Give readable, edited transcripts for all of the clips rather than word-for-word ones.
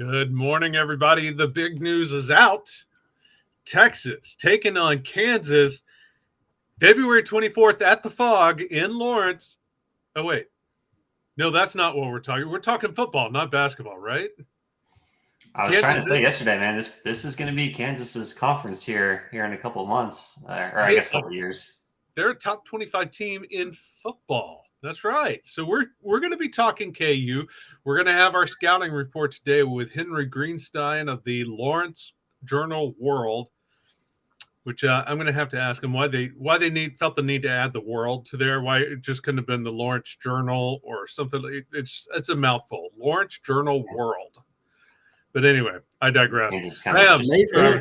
Good morning, everybody. The big news is out. Texas taking on Kansas February 24th at the Fog in Lawrence. Oh, wait. No, that's not what we're talking. We're talking football, not basketball, right? I was trying to say yesterday, man, this is going to be Kansas's conference here in a couple of months, or I guess a couple of years. They're a top 25 team in football. That's right. So we're going to be talking KU. We're going to have our scouting report today with Henry Greenstein of the Lawrence Journal World, which I'm going to have to ask him why they felt the need to add the world to there. Why it just couldn't have been the Lawrence Journal or something. It's a mouthful. Lawrence Journal World. But anyway, I digress.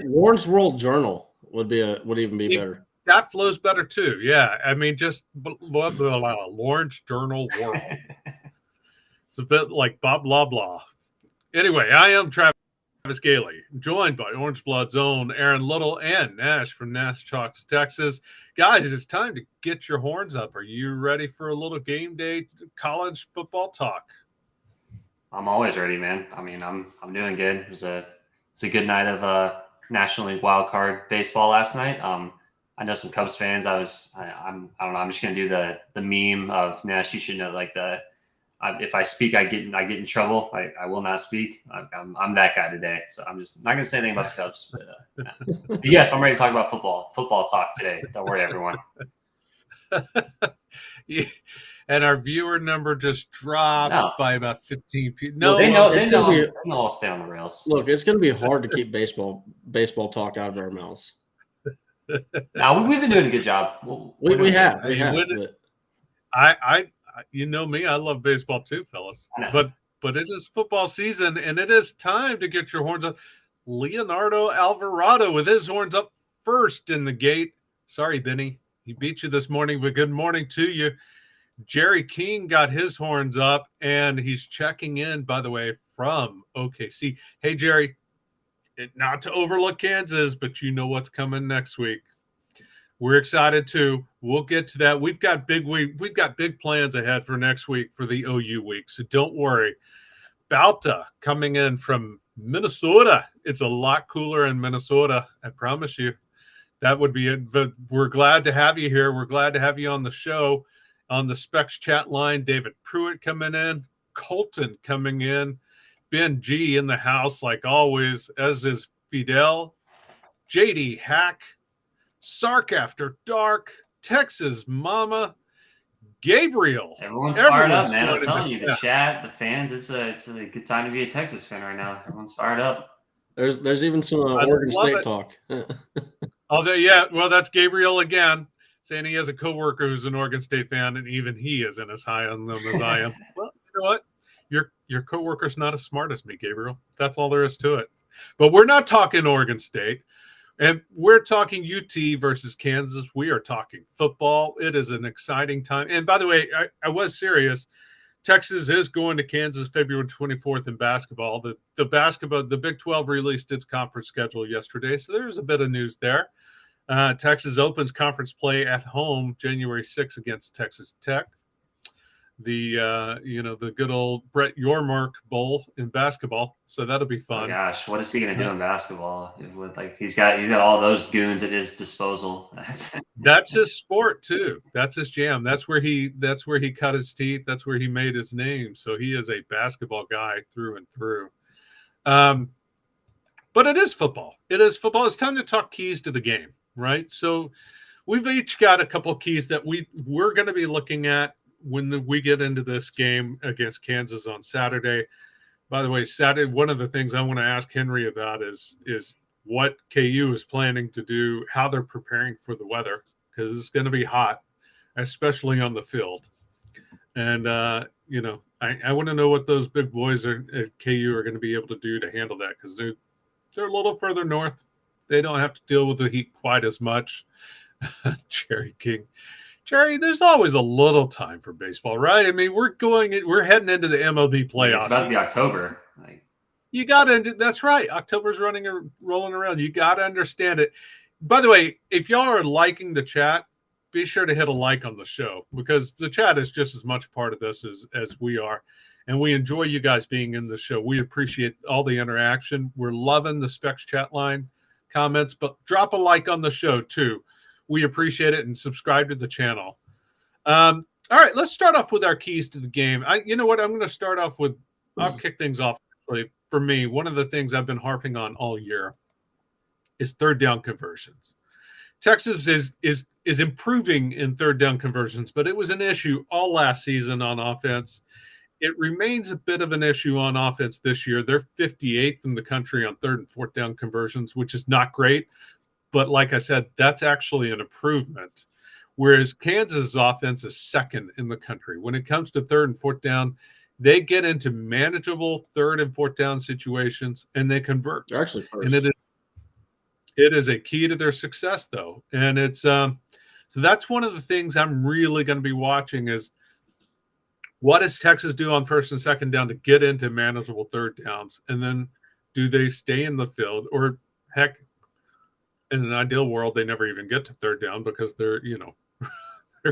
Lawrence World Journal would even be better. That flows better too. Yeah, I mean, just Lawrence Journal World. It's a bit like blah blah. Anyway, I am Travis Gailey, joined by Orange Blood's own Aaron Little and Nash from Nash Chalks, Texas. Guys, it's time to get your horns up. Are you ready for a little game day college football talk? I'm always ready, man. I mean, I'm doing good. It was a good night of National League wild card baseball last night. I know some Cubs fans. I don't know. I'm just gonna do the meme of Nash. You should know, like if I speak, I get in trouble. I will not speak. I'm that guy today. So I'm just not gonna say anything about the Cubs. But yes, I'm ready to talk about football talk today. Don't worry, everyone. Yeah. And our viewer number just dropped by about 15 people. No, they know I'll stay on the rails. Look, it's going to be hard to keep baseball talk out of our mouths. Now we've been doing a good job. We have. I you know me, I love baseball too, fellas. But it is football season, and it is time to get your horns up. Leonardo Alvarado with his horns up first in the gate. Sorry, Benny, he beat you this morning, but good morning to you. Jerry King got his horns up, and he's checking in, by the way, from OKC. Hey, Jerry, not to overlook Kansas, but you know what's coming next week. We're excited too. We'll get to that. We've got big plans ahead for next week for the OU week, so don't worry. Balta coming in from Minnesota. It's a lot cooler in Minnesota, I promise you. That would be it. But we're glad to have you here. We're glad to have you on the show. On the Specs chat line, David Pruitt coming in, Colton coming in, Ben G in the house like always, as is Fidel, JD Hack, Sark After Dark, Texas Mama, Gabriel. Everyone's fired up, man. I'm telling you, the chat, the fans, it's a good time to be a Texas fan right now. Everyone's fired up. There's even some Oregon State talk. Yeah. Well, that's Gabriel again, saying he has a coworker who's an Oregon State fan, and even he isn't as high on them as I am. Well, you know what? Your coworker's not as smart as me, Gabriel. That's all there is to it. But we're not talking Oregon State, and we're talking UT versus Kansas. We are talking football. It is an exciting time. And by the way, I was serious. Texas is going to Kansas February 24th in basketball. The Big 12 released its conference schedule yesterday, so there's a bit of news there. Texas opens conference play at home January 6th against Texas Tech. The good old Brett Yormark Bowl in basketball. So that'll be fun. Oh gosh, what is he going to do in basketball? He's got all those goons at his disposal. That's his sport too. That's his jam. That's where he cut his teeth. That's where he made his name. So he is a basketball guy through and through. But it is football. It's time to talk keys to the game. Right. So we've each got a couple of keys that we're going to be looking at when we get into this game against Kansas on Saturday. By the way, Saturday, one of the things I want to ask Henry about is what KU is planning to do, how they're preparing for the weather, because it's going to be hot, especially on the field. And, I want to know what those big boys at KU are going to be able to do to handle that, because they're a little further north. They don't have to deal with the heat quite as much. Jerry King. Jerry, there's always a little time for baseball, right? I mean, we're heading into the MLB playoffs. It's about to be October. You got to, that's right. October's rolling around. You got to understand it. By the way, if y'all are liking the chat, be sure to hit a like on the show, because the chat is just as much part of this as we are. and we enjoy you guys being in the show. We appreciate all the interaction. We're loving the Specs chat line comments, but drop a like on the show too. We appreciate it, and subscribe to the channel. All right, let's start off with our keys to the game. You know what? I'm going to start off with. I'll kick things off. For me, one of the things I've been harping on all year is third down conversions. Texas is improving in third down conversions, but it was an issue all last season on offense. It remains a bit of an issue on offense this year. They're 58th in the country on third and fourth down conversions, which is not great. But like I said, that's actually an improvement. Whereas Kansas' offense is second in the country. When it comes to third and fourth down, they get into manageable third and fourth down situations, and they convert. They're actually first. And it is a key to their success, though. And it's so that's one of the things I'm really going to be watching is what does Texas do on first and second down to get into manageable third downs? And then do they stay in the field? Or heck, in an ideal world, they never even get to third down because they're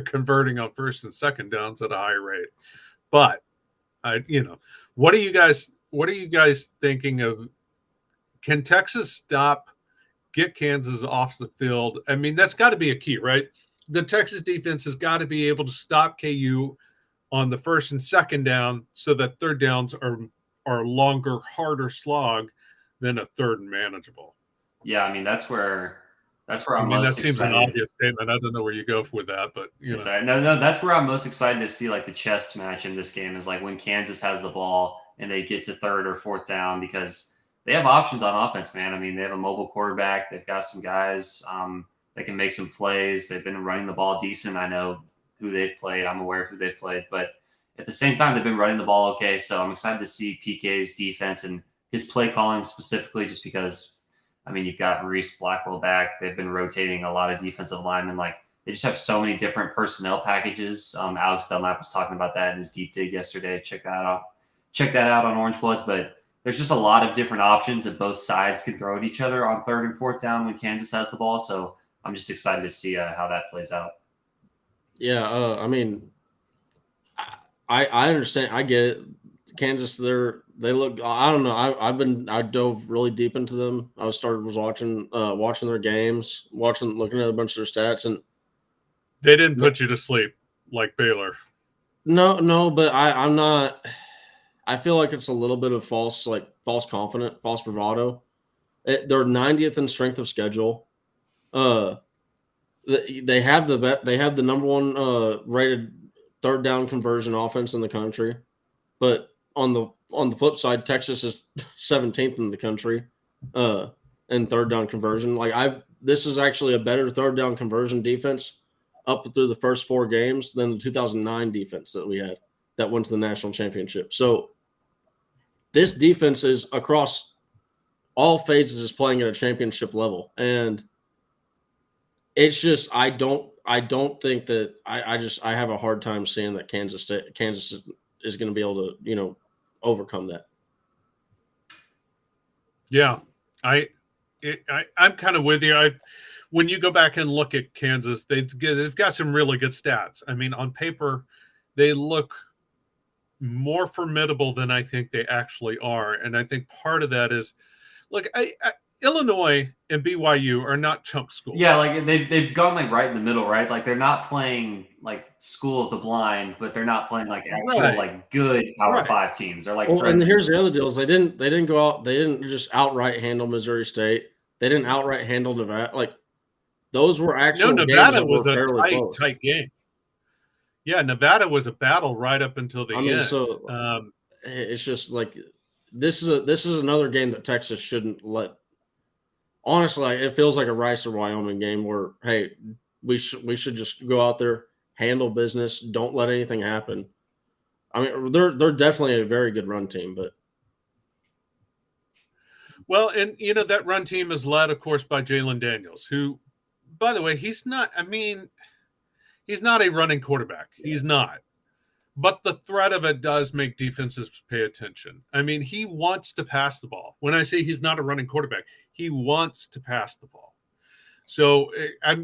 converting on first and second downs at a high rate. But what are you guys thinking of? Can Texas get Kansas off the field? I mean, that's got to be a key, right? The Texas defense has got to be able to stop KU on the first and second down so that third downs are longer, harder slog than a third and manageable. Yeah, I mean that's where I'm most that seems excited. an obvious statement. I don't know where you go with that, but No, that's where I'm most excited to see like the chess match in this game is like when Kansas has the ball and they get to third or fourth down because they have options on offense, man. I mean, they have a mobile quarterback. They've got some guys that can make some plays. They've been running the ball decent. I know who they've played. I'm aware of who they've played, but at the same time, they've been running the ball okay. So I'm excited to see PK's defense and his play calling specifically, just because, I mean, you've got Reese Blackwell back. They've been rotating a lot of defensive linemen. Like they just have so many different personnel packages. Alex Dunlap was talking about that in his deep dig yesterday. Check that out on Orange Bloods. But there's just a lot of different options that both sides can throw at each other on third and fourth down when Kansas has the ball. So I'm just excited to see how that plays out. Yeah, I mean, I understand. I get it. Kansas, they look. I don't know. I dove really deep into them. I was watching their games, looking at a bunch of their stats, and they didn't put you to sleep like Baylor. No, but I'm not. I feel like it's a little bit of false confidence, false bravado. They're 90th in strength of schedule. They have the number one rated third down conversion offense in the country, but on the flip side, Texas is 17th in the country in third down conversion. This is actually a better third down conversion defense up through the first 4 games than the 2009 defense that we had that went to the national championship. So this defense is across all phases is playing at a championship level, and it's just I don't think that I have a hard time seeing that Kansas is going to be able to overcome that. Yeah, I'm kind of with you. When you go back and look at Kansas, they've got some really good stats. I mean, on paper, they look more formidable than I think they actually are, and I think part of that is, look, Illinois and BYU are not chump schools. Yeah, like they've gone like right in the middle, right? Like they're not playing like school of the blind, but they're not playing like actual like good Power 5 teams. They're like. Well, and here's the other deal: is they didn't go out. They didn't just outright handle Missouri State. They didn't outright handle Nevada. Like those were actual. No, Nevada games was a tight game. Yeah, Nevada was a battle right up until the end. So it's just like this is another game that Texas shouldn't let. Honestly, it feels like a Rice or Wyoming game where, hey, we should just go out there, handle business, don't let anything happen. I mean, they're definitely a very good run team, but well, and that run team is led, of course, by Jalen Daniels, who, by the way, he's not a running quarterback. He's not. But the threat of it does make defenses pay attention. I mean, he wants to pass the ball. When I say he's not a running quarterback, he wants to pass the ball. So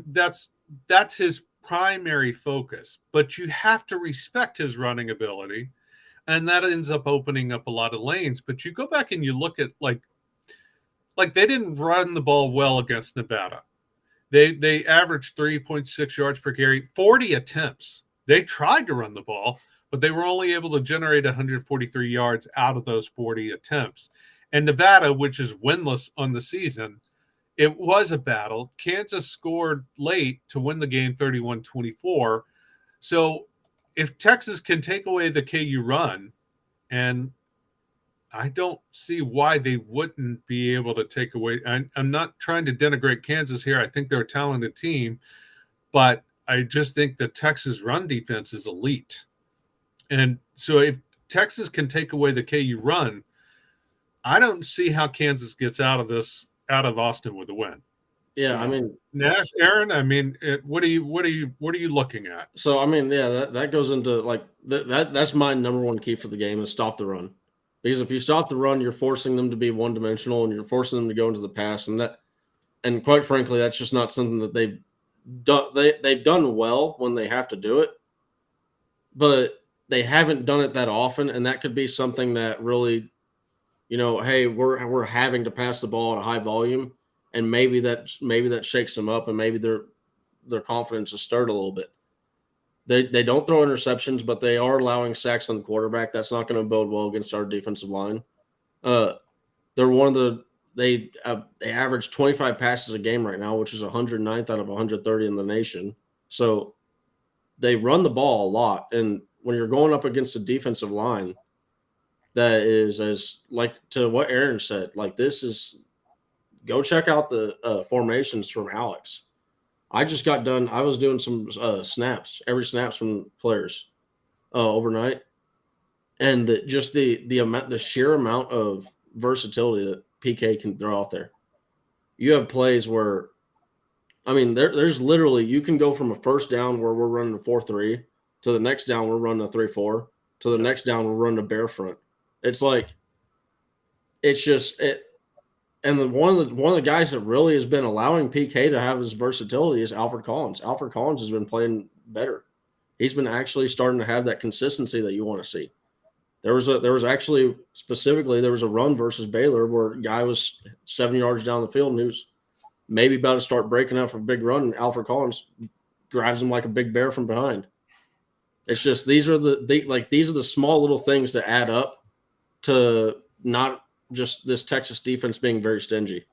that's his primary focus. But you have to respect his running ability. and that ends up opening up a lot of lanes. But you go back and you look at like they didn't run the ball well against Nevada. They averaged 3.6 yards per carry, 40 attempts. They tried to run the ball, but they were only able to generate 143 yards out of those 40 attempts. And Nevada, which is winless on the season, it was a battle. Kansas scored late to win the game 31-24. So if Texas can take away the KU run, and I don't see why they wouldn't be able to take away. I'm not trying to denigrate Kansas here. I think they're a talented team, but I just think the Texas run defense is elite. And so if Texas can take away the KU run, I don't see how Kansas gets out of Austin with a win. Yeah, I mean, Nash, Aaron, I mean, what are you looking at? So I mean, yeah, that goes into like that's my number one key for the game is stop the run. Because if you stop the run, you're forcing them to be one dimensional and you're forcing them to go into the pass, and quite frankly, that's just not something that they've done. They've done well when they have to do it, but they haven't done it that often, and that could be something that really, hey, we're having to pass the ball at a high volume, and maybe that shakes them up, and maybe their confidence is stirred a little bit. They don't throw interceptions, but they are allowing sacks on the quarterback. That's not going to bode well against our defensive line. They average 25 passes a game right now, which is 109th out of 130 in the nation. So they run the ball a lot, and when you're going up against a defensive line that is as like to what Aaron said, like this is go check out the formations from Alex. I just got done. I was doing some snaps, every snaps from players overnight, and the sheer amount of versatility that PK can throw out there. You have plays where, I mean, there's literally you can go from a first down where we're running a 4-3 to the next down we're running a 3-4 to the next down we're running a bear front. It's like, it's just it. And one of the guys that really has been allowing PK to have his versatility is Alfred Collins. Alfred Collins has been playing better. He's been actually starting to have that consistency that you want to see. There was a run versus Baylor where a guy was 7 yards down the field and he was maybe about to start breaking out for a big run, and Alfred Collins grabs him like a big bear from behind. It's just these are the small little things that add up to not just this Texas defense being very stingy.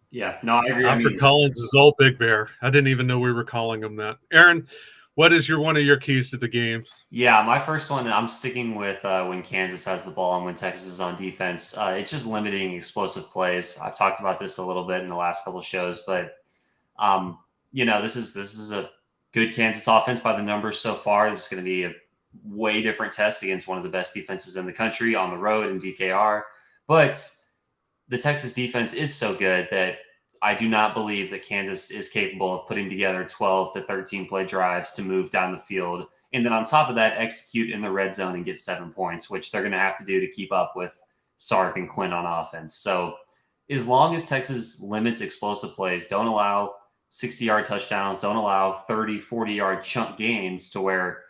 Yeah, no, I agree. Alfred Collins is old Big Bear. I didn't even know we were calling him that. Aaron, what is one of your keys to the games? Yeah, my first one, I'm sticking with when Kansas has the ball and when Texas is on defense. It's just limiting explosive plays. I've talked about this a little bit in the last couple of shows, but this is a good Kansas offense by the numbers so far. This is going to be a way different test against one of the best defenses in the country on the road in DKR. But the Texas defense is so good that I do not believe that Kansas is capable of putting together 12 to 13 play drives to move down the field. And then on top of that, execute in the red zone and get 7 points, which they're going to have to do to keep up with Sark and Quinn on offense. So as long as Texas limits explosive plays, don't allow 60-yard touchdowns, don't allow 30, 40-yard chunk gains to where,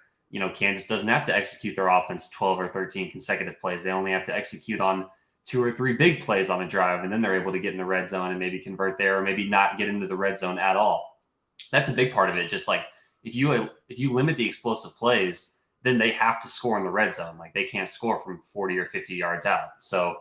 Kansas doesn't have to execute their offense 12 or 13 consecutive plays. They only have to execute on 2 or 3 big plays on a drive, and then they're able to get in the red zone and maybe convert there, or maybe not get into the red zone at all. That's a big part of it. Just like if you limit the explosive plays, then they have to score in the red zone. Like they can't score from 40 or 50 yards out. So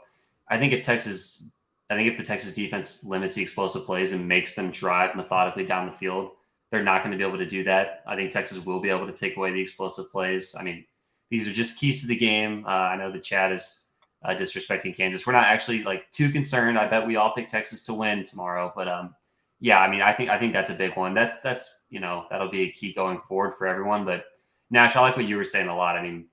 I think if the Texas defense limits the explosive plays and makes them drive methodically down the field, they're not going to be able to do that. I think Texas will be able to take away the explosive plays. I mean, these are just keys to the game. I know the chat is disrespecting Kansas. We're not actually too concerned. I bet we all pick Texas to win tomorrow. But yeah, I mean, I think that's a big one. That's that'll be a key going forward for everyone. But Nash, I like what you were saying a lot. I mean,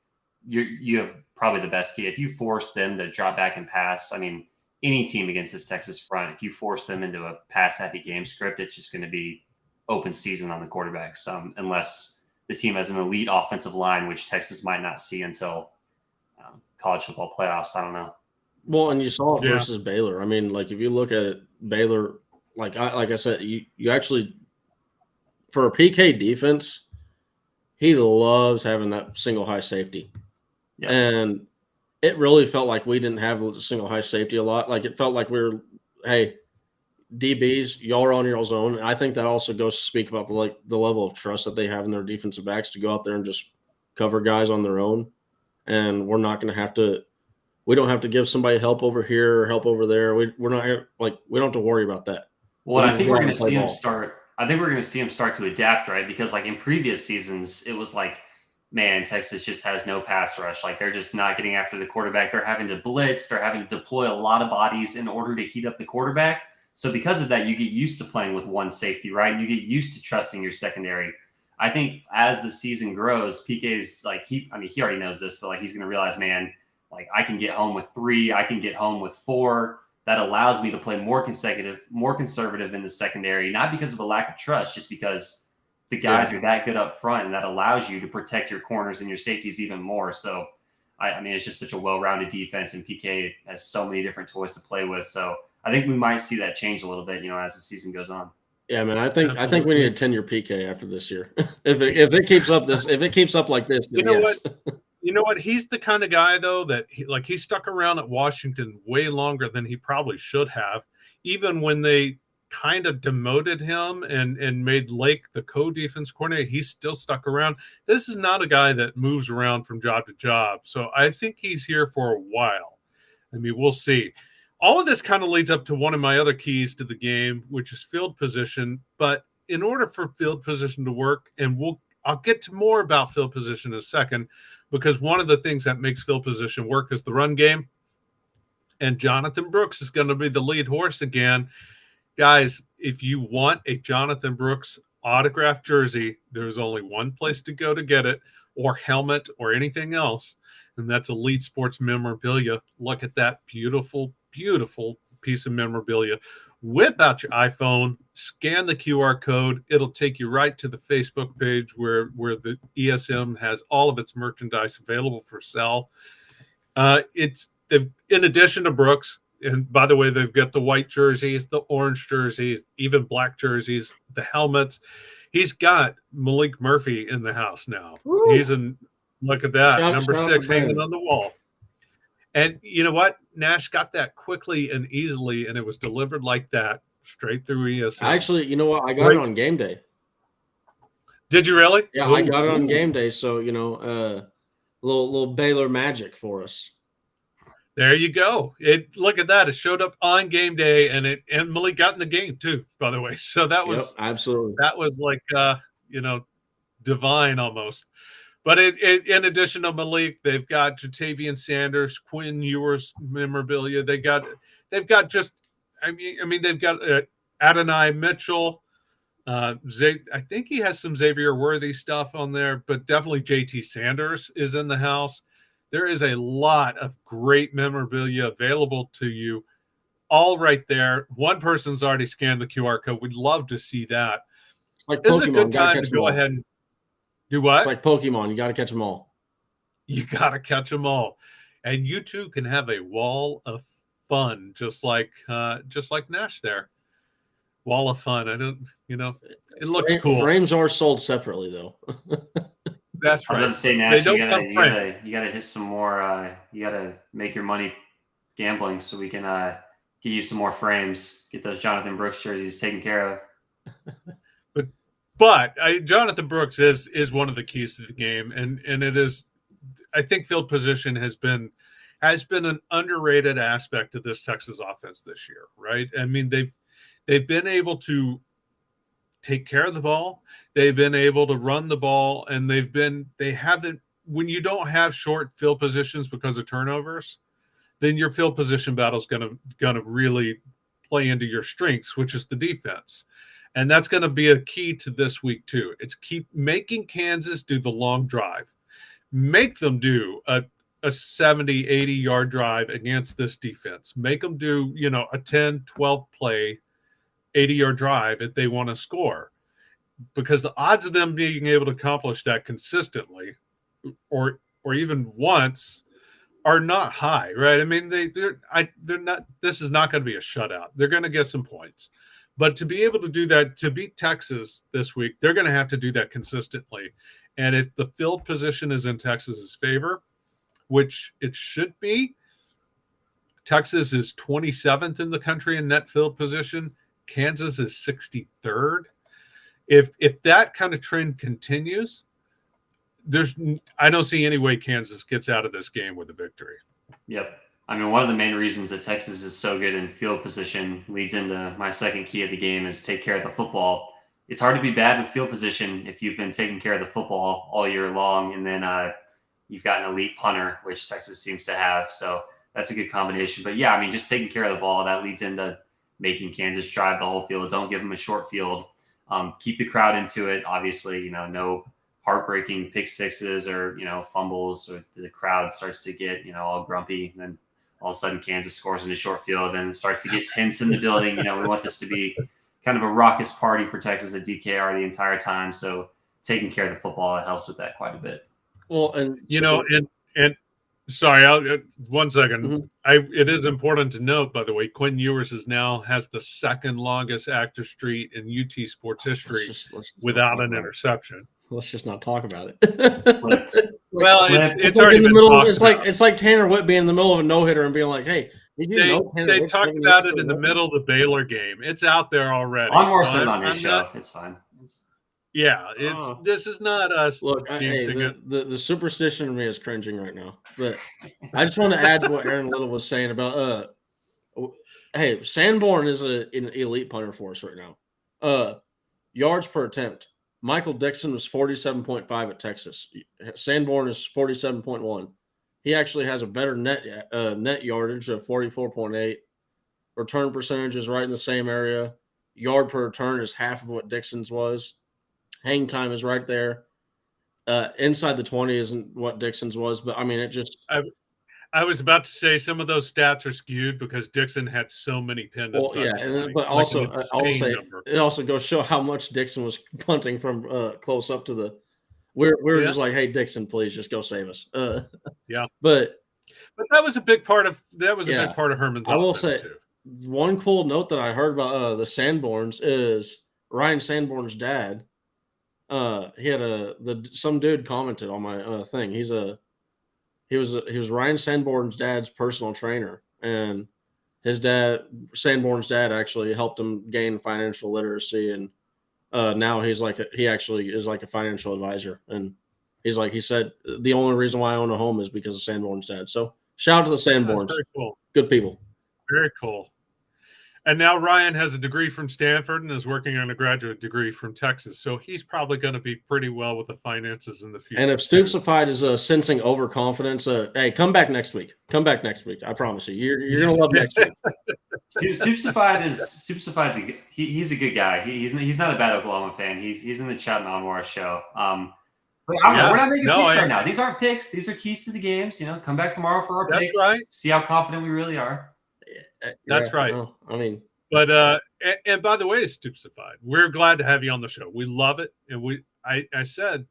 you have probably the best key. If you force them to drop back and pass, I mean, any team against this Texas front, if you force them into a pass-happy game script, it's just going to be open season on the quarterbacks, unless the team has an elite offensive line, which Texas might not see until college football playoffs. I don't know. Well, and you saw it versus Baylor. I mean, if you look at it, Baylor, like I said, you actually, for a PK defense, he loves having that single high safety. Yeah. And it really felt like we didn't have a single high safety a lot. Like it felt like we were, hey, DBs, y'all are on your own. And I think that also goes to speak about the level of trust that they have in their defensive backs to go out there and just cover guys on their own. And we're not going to have to. We don't have to give somebody help over here or help over there. We're not we don't have to worry about that. Well, I think we're going to see him start. I think we're going to see him start to adapt, right? Because like in previous seasons, it was like, man, Texas just has no pass rush. Like they're just not getting after the quarterback. They're having to blitz. They're having to deploy a lot of bodies in order to heat up the quarterback. So because of that, you get used to playing with one safety, right? You get used to trusting your secondary. I think as the season grows, PK's like he already knows this, but like he's going to realize, man, like I can get home with 3, I can get home with 4. That allows me to play more conservative in the secondary, not because of a lack of trust, just because the guys are that good up front, and that allows you to protect your corners and your safeties even more. So, I mean, it's just such a well-rounded defense, and PK has so many different toys to play with. So, I think we might see that change a little bit, as the season goes on. Yeah, man. I think we need a 10-year PK after this year. if it keeps up like this, then yes. You know what? He's the kind of guy, though, that he stuck around at Washington way longer than he probably should have, even when they kind of demoted him and made Lake the co-defense coordinator. He still stuck around. This is not a guy that moves around from job to job. So I think he's here for a while. I mean, we'll see. All of this kind of leads up to one of my other keys to the game, which is field position. But in order for field position to work, and I'll get to more about field position in a second, because one of the things that makes field position work is the run game. And Jonathan Brooks is going to be the lead horse again. Guys, if you want a Jonathan Brooks autographed jersey, there's only one place to go to get it, or helmet, or anything else, and that's Elite Sports Memorabilia. Look at that beautiful, beautiful piece of memorabilia. Whip out your iPhone, scan the QR code. It'll take you right to the Facebook page where the ESM has all of its merchandise available for sale. In addition to Brooks, and by the way, they've got the white jerseys, the orange jerseys, even black jerseys, the helmets. He's got Malik Murphy in the house now. Woo. Look at that, number 6 hanging man on the wall. And you know what? Nash got that quickly and easily, and it was delivered like that, straight through ESM. Actually, you know what? I got it on game day. Did you really? Yeah, I got it on game day. So, little Baylor magic for us. There you go. Look at that. It showed up on game day, and Malik got in the game too, by the way. So that was absolutely. That was like divine almost. But in addition to Malik, they've got Jatavian Sanders, Quinn Ewers memorabilia. They've got Adonai Mitchell. I think he has some Xavier Worthy stuff on there, but definitely JT Sanders is in the house. There is a lot of great memorabilia available to you, all right there. One person's already scanned the QR code. We'd love to see that. Like this is a good time to go ahead and do what? It's like Pokemon. You got to catch them all. You got to catch them all. And you too can have a wall of fun, just like Nash there. Wall of fun. It looks cool. Frames are sold separately, though. That's right. I was about to say, Nash, you gotta hit some more. You gotta make your money gambling so we can get you some more frames. Get those Jonathan Brooks jerseys taken care of. But Jonathan Brooks is one of the keys to the game, and it is. I think field position has been an underrated aspect of this Texas offense this year, right? I mean, they've been able to take care of the ball. They've been able to run the ball, and they haven't. When you don't have short field positions because of turnovers, then your field position battle is going to really play into your strengths, which is the defense. And that's going to be a key to this week too. It's keep making Kansas do the long drive. Make them do a 70, 80-yard drive against this defense. Make them do, a 10, 12 play, 80-yard drive if they want to score. Because the odds of them being able to accomplish that consistently or even once are not high, right? I mean, they're not. This is not going to be a shutout. They're going to get some points. But to be able to do that, to beat Texas this week, they're going to have to do that consistently. And if the field position is in Texas's favor, which it should be. Texas is 27th in the country in net field position. Kansas is 63rd. If that kind of trend continues, I don't see any way Kansas gets out of this game with a victory. Yep. I mean, one of the main reasons that Texas is so good in field position leads into my second key of the game is take care of the football. It's hard to be bad with field position if you've been taking care of the football all year long, and then you've got an elite punter, which Texas seems to have. So that's a good combination. But yeah, I mean, just taking care of the ball, that leads into making Kansas drive the whole field. Don't give them a short field. Keep the crowd into it. Obviously, no heartbreaking pick sixes or, fumbles, or the crowd starts to get, all grumpy. And then all of a sudden Kansas scores in a short field and it starts to get tense in the building. We want this to be kind of a raucous party for Texas at DKR the entire time. So taking care of the football, it helps with that quite a bit. Well, and and sorry, 1 second. Mm-hmm. It is important to note, by the way, Quinn Ewers has the second longest active streak in UT sports history without an interception. Let's just not talk about it. It's already in the been middle. talked It's about. it's like Tanner Whit being in the middle of a no-hitter and being like, "Hey, did you know Tanner they Whit's talked about it in the middle of the Baylor game. It's out there already. On Morrison on his show. It's fine. Yeah, this is not us jinxing it. The superstition in me is cringing right now. But I just want to add to what Aaron Little was saying about hey, Sanborn is an elite punter for us right now. Yards per attempt. Michael Dixon was 47.5 at Texas. Sanborn is 47.1. He actually has a better net yardage of 44.8. Return percentage is right in the same area. Yard per return is half of what Dixon's was. Hang time is right there. Inside the 20 isn't what Dixon's was, but I mean, it just. I was about to say some of those stats are skewed because Dixon had so many pinned. Well, yeah, but also I'll say it also goes show how much Dixon was punting from close up to the. We're just like, hey, Dixon, please just go save us. Yeah, but that was a big part of big part of Herman's. I will say too. One cool note that I heard about the Sanborns is Ryan Sanborn's dad. He had some dude commented on my thing. He was Ryan Sanborn's dad's personal trainer, and his dad, Sanborn's dad, actually helped him gain financial literacy, and now he actually is like a financial advisor, and he said the only reason why I own a home is because of Sanborn's dad. So shout out to the Sanborns. That's very cool. Good people. Very cool. And now Ryan has a degree from Stanford and is working on a graduate degree from Texas. So he's probably going to be pretty well with the finances in the future. And if Stoopsified is sensing overconfidence, hey, come back next week. Come back next week. I promise you. You're going to love next week. Stoopsified's he's a good guy. He's not a bad Oklahoma fan. He's in the Chat and Onwar show. We're not making picks right now. These aren't picks. These are keys to the games. Come back tomorrow for our picks. Right. See how confident we really are. That's right. Well, I mean, but and by the way, Stoopsified, we're glad to have you on the show. We love it, and I said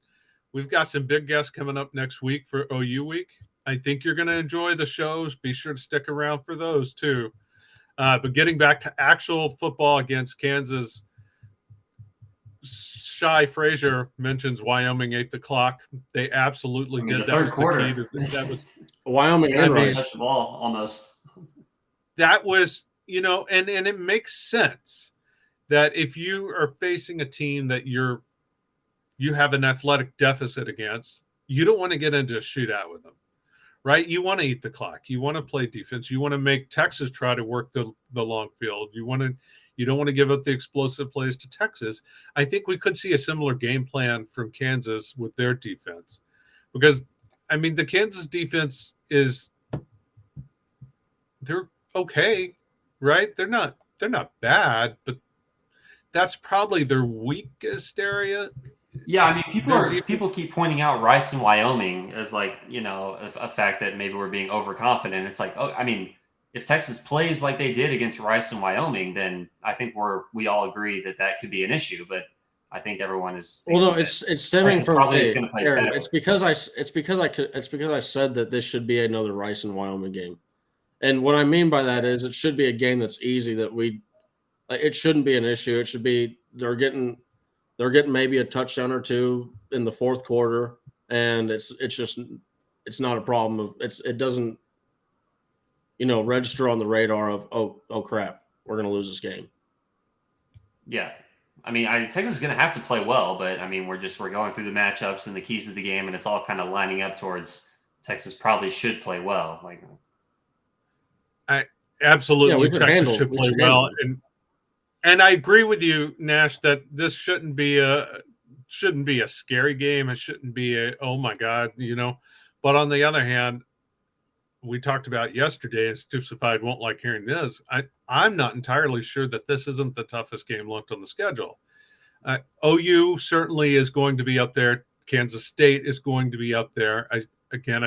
we've got some big guests coming up next week for OU week. I think you're going to enjoy the shows. Be sure to stick around for those too. But getting back to actual football against Kansas, Shy Frazier mentions Wyoming 8 o'clock. They absolutely did. That was quarter. The key. That was Wyoming and touched the ball almost. That was, and it makes sense that if you are facing a team that you have an athletic deficit against, you don't want to get into a shootout with them, right? You want to eat the clock. You want to play defense. You want to make Texas try to work the long field. You don't want to give up the explosive plays to Texas. I think we could see a similar game plan from Kansas with their defense, because the Kansas defense they're okay, right? They're not bad, but that's probably their weakest area. Yeah, people keep pointing out Rice and Wyoming as a fact that maybe we're being overconfident. It's like, if Texas plays like they did against Rice and Wyoming, then I think we all agree that could be an issue. But I think everyone is. Well, no, it's stemming from Aaron, it's because I said that this should be another Rice and Wyoming game. And what I mean by that is it should be a game that's easy, that it shouldn't be an issue. It should be they're getting maybe a touchdown or two in the fourth quarter, and it's it's not a problem. It doesn't, register on the radar of, oh crap, we're going to lose this game. Yeah. I mean, Texas is going to have to play well, but I mean, we're going through the matchups and the keys of the game, and it's all kind of lining up towards Texas probably should play well. Like, absolutely, Texas should play well, and I agree with you, Nash, that this shouldn't be a scary game. It shouldn't be a oh my god, But on the other hand, we talked about yesterday, and Stupefied won't like hearing this. I'm not entirely sure that this isn't the toughest game left on the schedule. OU certainly is going to be up there. Kansas State is going to be up there. I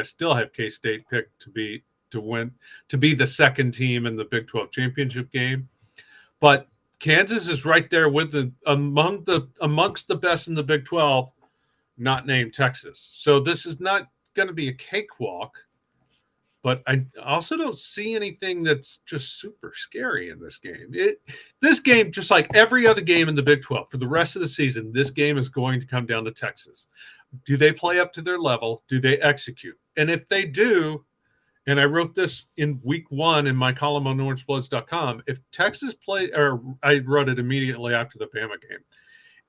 still have K-State picked to be the second team in the Big 12 championship game, but Kansas is right there with amongst the best in the Big 12, not named Texas. So this is not going to be a cakewalk. But I also don't see anything that's just super scary in this game. This game, just like every other game in the Big 12, for the rest of the season, this game is going to come down to Texas. Do they play up to their level? Do they execute? And if they do, and I wrote this in week 1 in my column on orangebloods.com, if Texas or I wrote it immediately after the Bama game.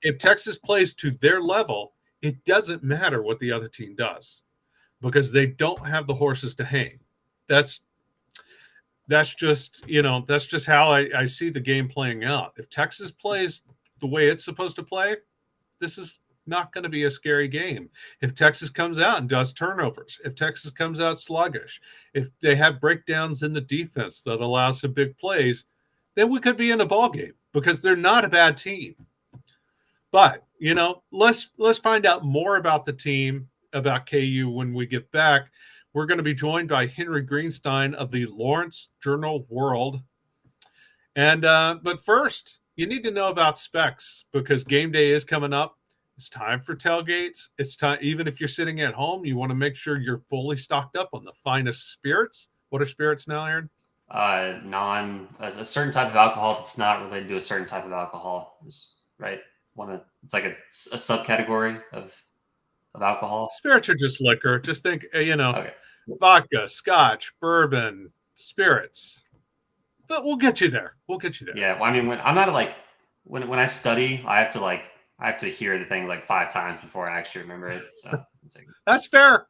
If Texas plays to their level, it doesn't matter what the other team does, because they don't have the horses to hang. That's just how I see the game playing out. If Texas plays the way it's supposed to play, this is not going to be a scary game. If Texas comes out and does turnovers, if Texas comes out sluggish, if they have breakdowns in the defense that allows some big plays, then we could be in a ball game, because they're not a bad team. But, let's find out more about the team, about KU, when we get back. We're going to be joined by Henry Greenstein of the Lawrence Journal-World. And but first, you need to know about Specs, because game day is coming up. It's time for tailgates. It's time, even if you're sitting at home, you want to make sure you're fully stocked up on the finest spirits. What are spirits now, Aaron? A certain type of alcohol that's not related to a certain type of alcohol is right. It's like a subcategory of alcohol. Spirits are just liquor. Just think, Okay. Vodka, scotch, bourbon, spirits. But we'll get you there. Yeah. Well, I mean, when I'm not when I study, I have to hear the thing like 5 times before I actually remember it. So That's fair.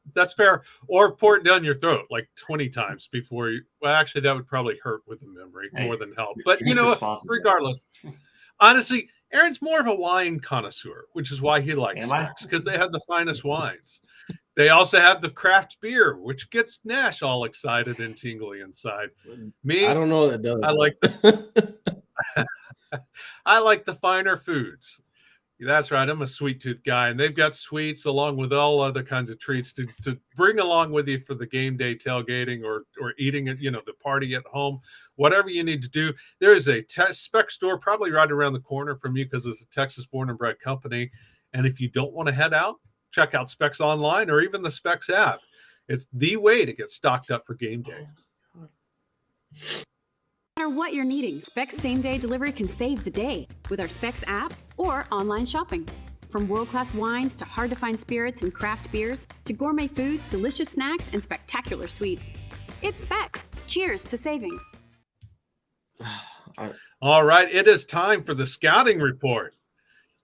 Or pour it down your throat like 20 times before you. Well, actually, that would probably hurt with the memory more than help. But regardless, honestly, Aaron's more of a wine connoisseur, which is why he likes Specs, because they have the finest wines. They also have the craft beer, which gets Nash all excited and tingly inside. Me, I don't know that does. I like the finer foods. That's right. I'm a sweet tooth guy, and they've got sweets along with all other kinds of treats to bring along with you for the game day tailgating or eating at, the party at home, whatever you need to do. There is a Spec store probably right around the corner from you, because it's a Texas born and bred company. And if you don't want to head out, check out Specs online or even the Specs app. It's the way to get stocked up for game day. No matter what you're needing, Specs same-day delivery can save the day with our Specs app or online shopping. From world-class wines to hard-to-find spirits and craft beers to gourmet foods, delicious snacks, and spectacular sweets. It's Specs. Cheers to savings. All right, it is time for the scouting report.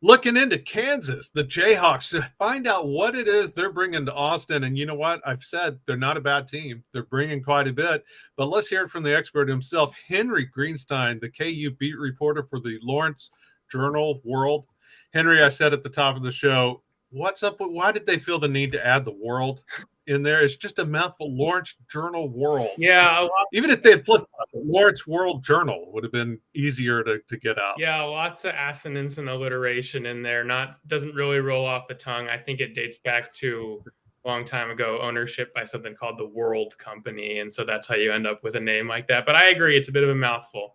Looking into Kansas, the Jayhawks, to find out what it is they're bringing to Austin. And you know what? I've said they're not a bad team. They're bringing quite a bit. But let's hear it from the expert himself, Henry Greenstein, the KU beat reporter for the Lawrence Journal-World. Henry, I said at the top of the show, what's up? Why did they feel the need to add the world in there? It's just a mouthful. Lawrence Journal-World. Yeah. Even if they had flipped it, Lawrence World Journal would have been easier to get out. Yeah, lots of assonance and alliteration in there. Doesn't really roll off the tongue. I think it dates back to a long time ago, ownership by something called the World Company. And so that's how you end up with a name like that. But I agree, it's a bit of a mouthful.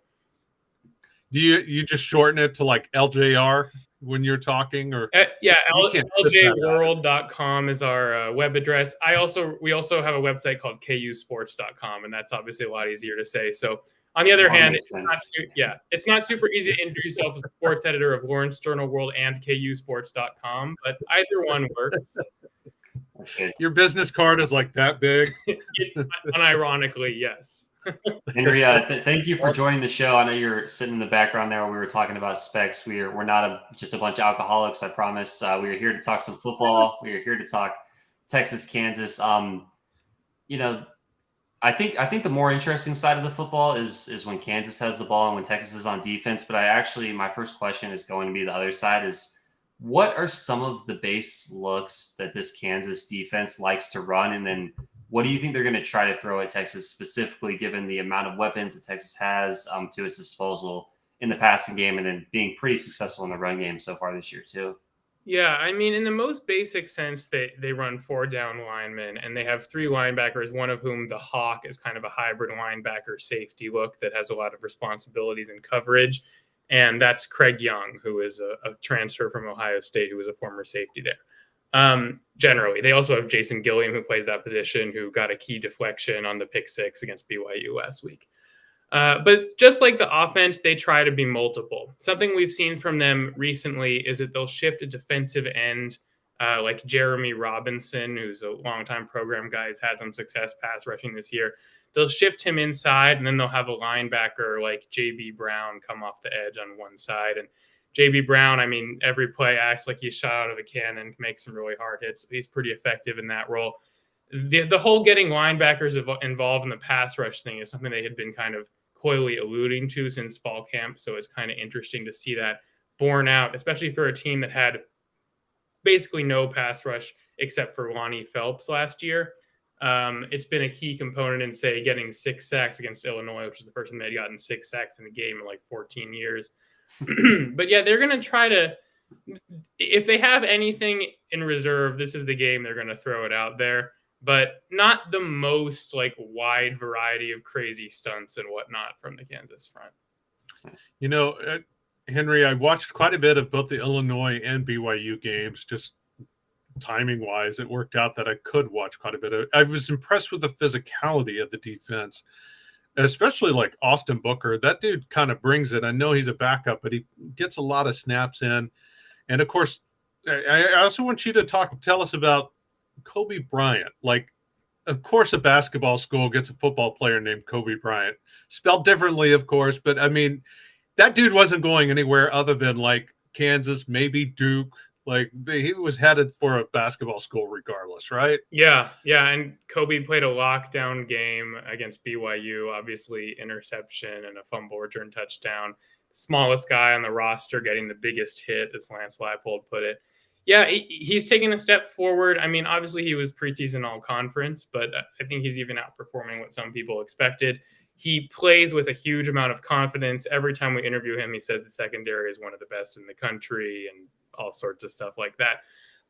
Do you just shorten it to like LJR when you're talking, or ljworld.com is our web address. We also have a website called kusports.com, and that's obviously a lot easier to say. So on the other hand, it's not super easy to introduce yourself as a sports editor of Lawrence Journal-World and kusports.com, but either one works. Your business card is like that big. Unironically, yes. Henry, thank you for joining the show. I know you're sitting in the background there. We were talking about specs. We're not just a bunch of alcoholics, I promise. We are here to talk some football. We are here to talk Texas, Kansas. You know, I think the more interesting side of the football is when Kansas has the ball and when Texas is on defense. But my first question is going to be the other side is, what are some of the base looks that this Kansas defense likes to run? And then what do you think they're going to try to throw at Texas specifically, given the amount of weapons that Texas has to its disposal in the passing game and then being pretty successful in the run game so far this year too? Yeah, I mean, in the most basic sense, they run 4 down linemen, and they have 3 linebackers, one of whom, the Hawk, is kind of a hybrid linebacker safety look that has a lot of responsibilities and coverage. And that's Craig Young, who is a transfer from Ohio State, who was a former safety there. Generally, they also have Jason Gilliam, who plays that position, who got a key deflection on the pick 6 against BYU last week. But just like the offense, they try to be multiple. Something we've seen from them recently is that they'll shift a defensive end like Jeremy Robinson, who's a longtime program guy, has had some success pass rushing this year. They'll shift him inside, and then they'll have a linebacker like J.B. Brown come off the edge on one side. And J.B. Brown, I mean, every play acts like he's shot out of a cannon, makes some really hard hits. He's pretty effective in that role. The whole getting linebackers involved in the pass rush thing is something they had been kind of coyly alluding to since fall camp. So it's kind of interesting to see that borne out, especially for a team that had basically no pass rush except for Lonnie Phelps last year. It's been a key component in, say, getting 6 sacks against Illinois, which is the first time they'd gotten 6 sacks in a game in like 14 years. But yeah, they're going to try to, if they have anything in reserve, this is the game they're going to throw it out there. But not the most like wide variety of crazy stunts and whatnot from the Kansas front. You know, Henry, I watched quite a bit of both the Illinois and BYU games. Just timing wise, it worked out that I could watch quite a bit of. I was impressed with the physicality of the defense, especially like Austin Booker. That dude kind of brings it. I know he's a backup, but he gets a lot of snaps in. And of course, I also want you to tell us about Kobe Bryant. Like, of course, a basketball school gets a football player named Kobe Bryant, spelled differently, of course. But I mean, that dude wasn't going anywhere other than like Kansas, maybe Duke. Like, he was headed for a basketball school regardless, right? Yeah. And Kobe played a lockdown game against BYU, obviously interception and a fumble return touchdown. Smallest guy on the roster getting the biggest hit, as Lance Leipold put it. Yeah, he's taken a step forward. I mean, obviously he was preseason all-conference, but I think he's even outperforming what some people expected. He plays with a huge amount of confidence. Every time we interview him, he says the secondary is one of the best in the country and all sorts of stuff like that.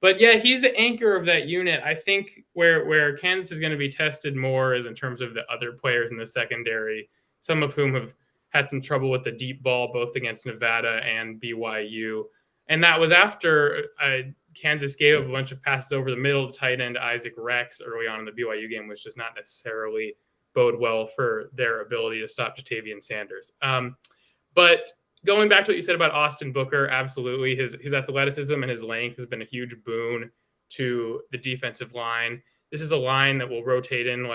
But yeah, he's the anchor of that unit. I think where Kansas is going to be tested more is in terms of the other players in the secondary, some of whom have had some trouble with the deep ball, both against Nevada and BYU. And that was after Kansas gave up a bunch of passes over the middle to tight end Isaac Rex early on in the BYU game, which does not necessarily bode well for their ability to stop Jatavian Sanders. But going back to what you said about Austin Booker, absolutely. His athleticism and his length has been a huge boon to the defensive line. This is a line that will rotate in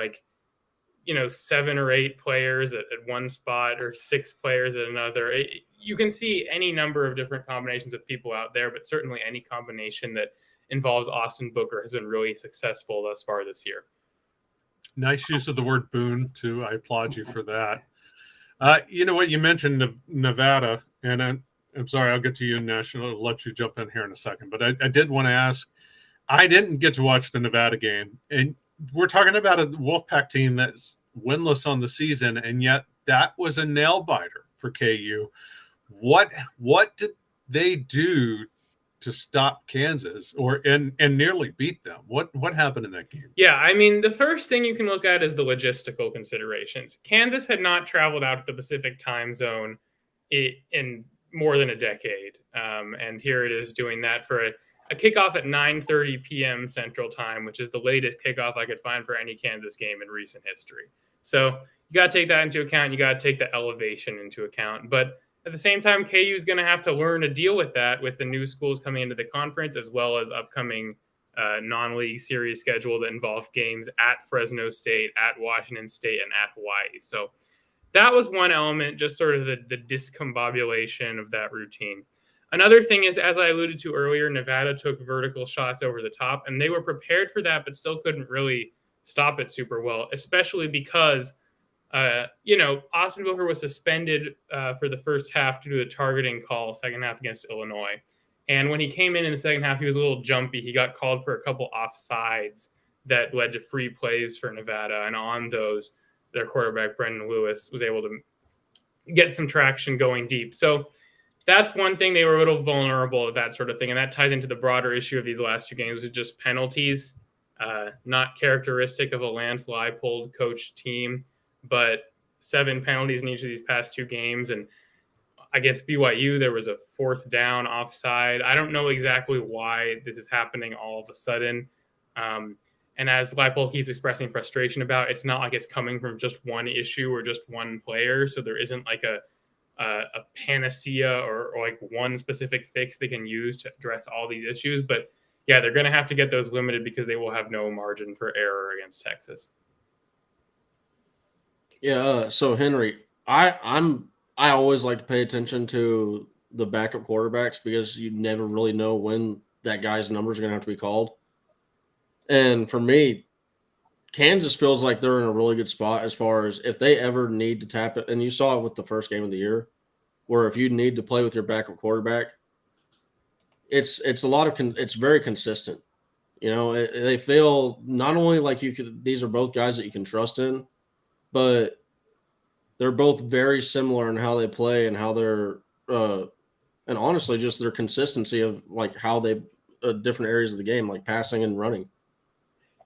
7 or 8 players at one spot or 6 players at another. You can see any number of different combinations of people out there, but certainly any combination that involves Austin Booker has been really successful thus far this year. Nice use of the word boon, too. I applaud you for that. You know what? You mentioned Nevada, and I'm sorry, I'll get to you, National. I'll let you jump in here in a second. But I did want to ask, I didn't get to watch the Nevada game, and we're talking about a Wolfpack team that's winless on the season, and yet that was a nail-biter for KU. What did they do to stop Kansas and nearly beat them? What happened in that game? Yeah, I mean, the first thing you can look at is the logistical considerations. Kansas had not traveled out to the Pacific time zone in more than a decade. And here it is doing that for a kickoff at 9:30 p.m. Central Time, which is the latest kickoff I could find for any Kansas game in recent history. So you got to take that into account. You got to take the elevation into account. But at the same time, KU is going to have to learn to deal with that with the new schools coming into the conference, as well as upcoming non-league series schedule that involved games at Fresno State, at Washington State, and at Hawaii. So that was one element, just sort of the discombobulation of that routine. Another thing is, as I alluded to earlier, Nevada took vertical shots over the top, and they were prepared for that, but still couldn't really stop it super well, especially because, Austin Booker was suspended for the first half due to the targeting call, second half against Illinois. And when he came in the second half, he was a little jumpy. He got called for a couple offsides that led to free plays for Nevada. And on those, their quarterback, Brendan Lewis, was able to get some traction going deep. So that's one thing. They were a little vulnerable at that sort of thing. And that ties into the broader issue of these last two games with just penalties, not characteristic of a Lance Leipold coached team, but 7 penalties in each of these past 2 games. And against BYU, there was a 4th down offside. I don't know exactly why this is happening all of a sudden. And as Leipold keeps expressing frustration about, it's not like it's coming from just one issue or just one player. So there isn't like a panacea or like one specific fix they can use to address all these issues. But yeah, they're going to have to get those limited because they will have no margin for error against Texas. Yeah. So Henry, I always like to pay attention to the backup quarterbacks because you never really know when that guy's numbers are going to have to be called. And for me, Kansas feels like they're in a really good spot as far as if they ever need to tap it. And you saw it with the first game of the year, where if you need to play with your backup quarterback, it's it's very consistent. They feel not only like these are both guys that you can trust in, but they're both very similar in how they play and how they're, and honestly, just their consistency of like how they different areas of the game, like passing and running.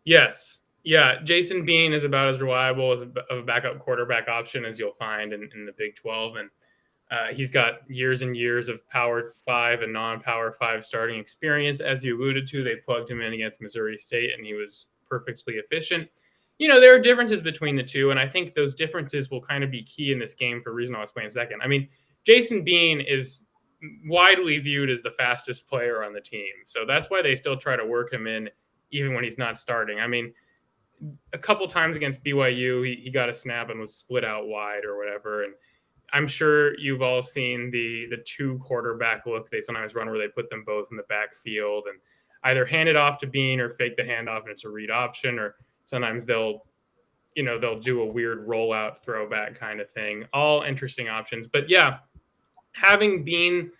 Yes. Yeah. Jason Bean is about as reliable of a backup quarterback option as you'll find in the Big 12. And he's got years and years of Power 5 and non-Power 5 starting experience. As you alluded to, they plugged him in against Missouri State, and he was perfectly efficient. There are differences between the two, and I think those differences will kind of be key in this game for a reason I'll explain in a second. I mean, Jason Bean is widely viewed as the fastest player on the team. So that's why they still try to work him in even when he's not starting. I mean, a couple times against BYU, he got a snap and was split out wide or whatever. And I'm sure you've all seen the 2 quarterback look they sometimes run where they put them both in the backfield and either hand it off to Bean or fake the handoff and it's a read option, or sometimes they'll do a weird rollout throwback kind of thing. All interesting options. But yeah, having Bean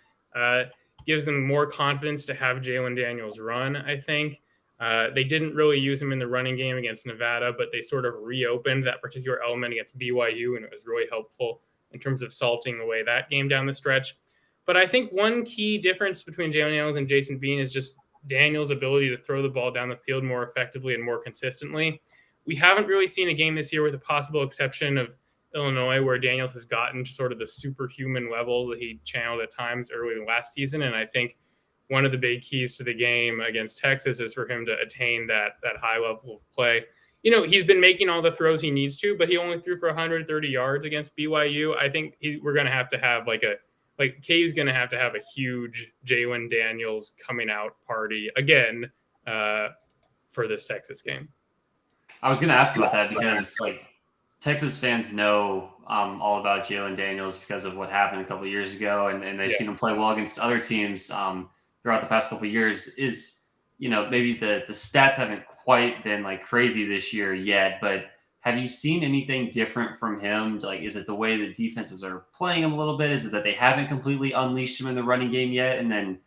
gives them more confidence to have Jalen Daniels run, I think. They didn't really use him in the running game against Nevada, but they sort of reopened that particular element against BYU, and it was really helpful in terms of salting away that game down the stretch. But I think one key difference between Jalen Daniels and Jason Bean is just Daniels' ability to throw the ball down the field more effectively and more consistently. We haven't really seen a game this year, with the possible exception of Illinois, where Daniels has gotten to sort of the superhuman levels that he channeled at times early last season. And I think one of the big keys to the game against Texas is for him to attain that high level of play. He's been making all the throws he needs to, but he only threw for 130 yards against BYU. I think we're going to have to have KU's going to have a huge Jalen Daniels coming out party again for this Texas game. I was going to ask about that because Texas fans know all about Jalen Daniels because of what happened a couple of years ago, and they've seen him play well against other teams throughout the past couple of years. Maybe the stats haven't quite been crazy this year yet, but have you seen anything different from him? Is it the way the defenses are playing him a little bit? Is it that they haven't completely unleashed him in the running game yet? And then,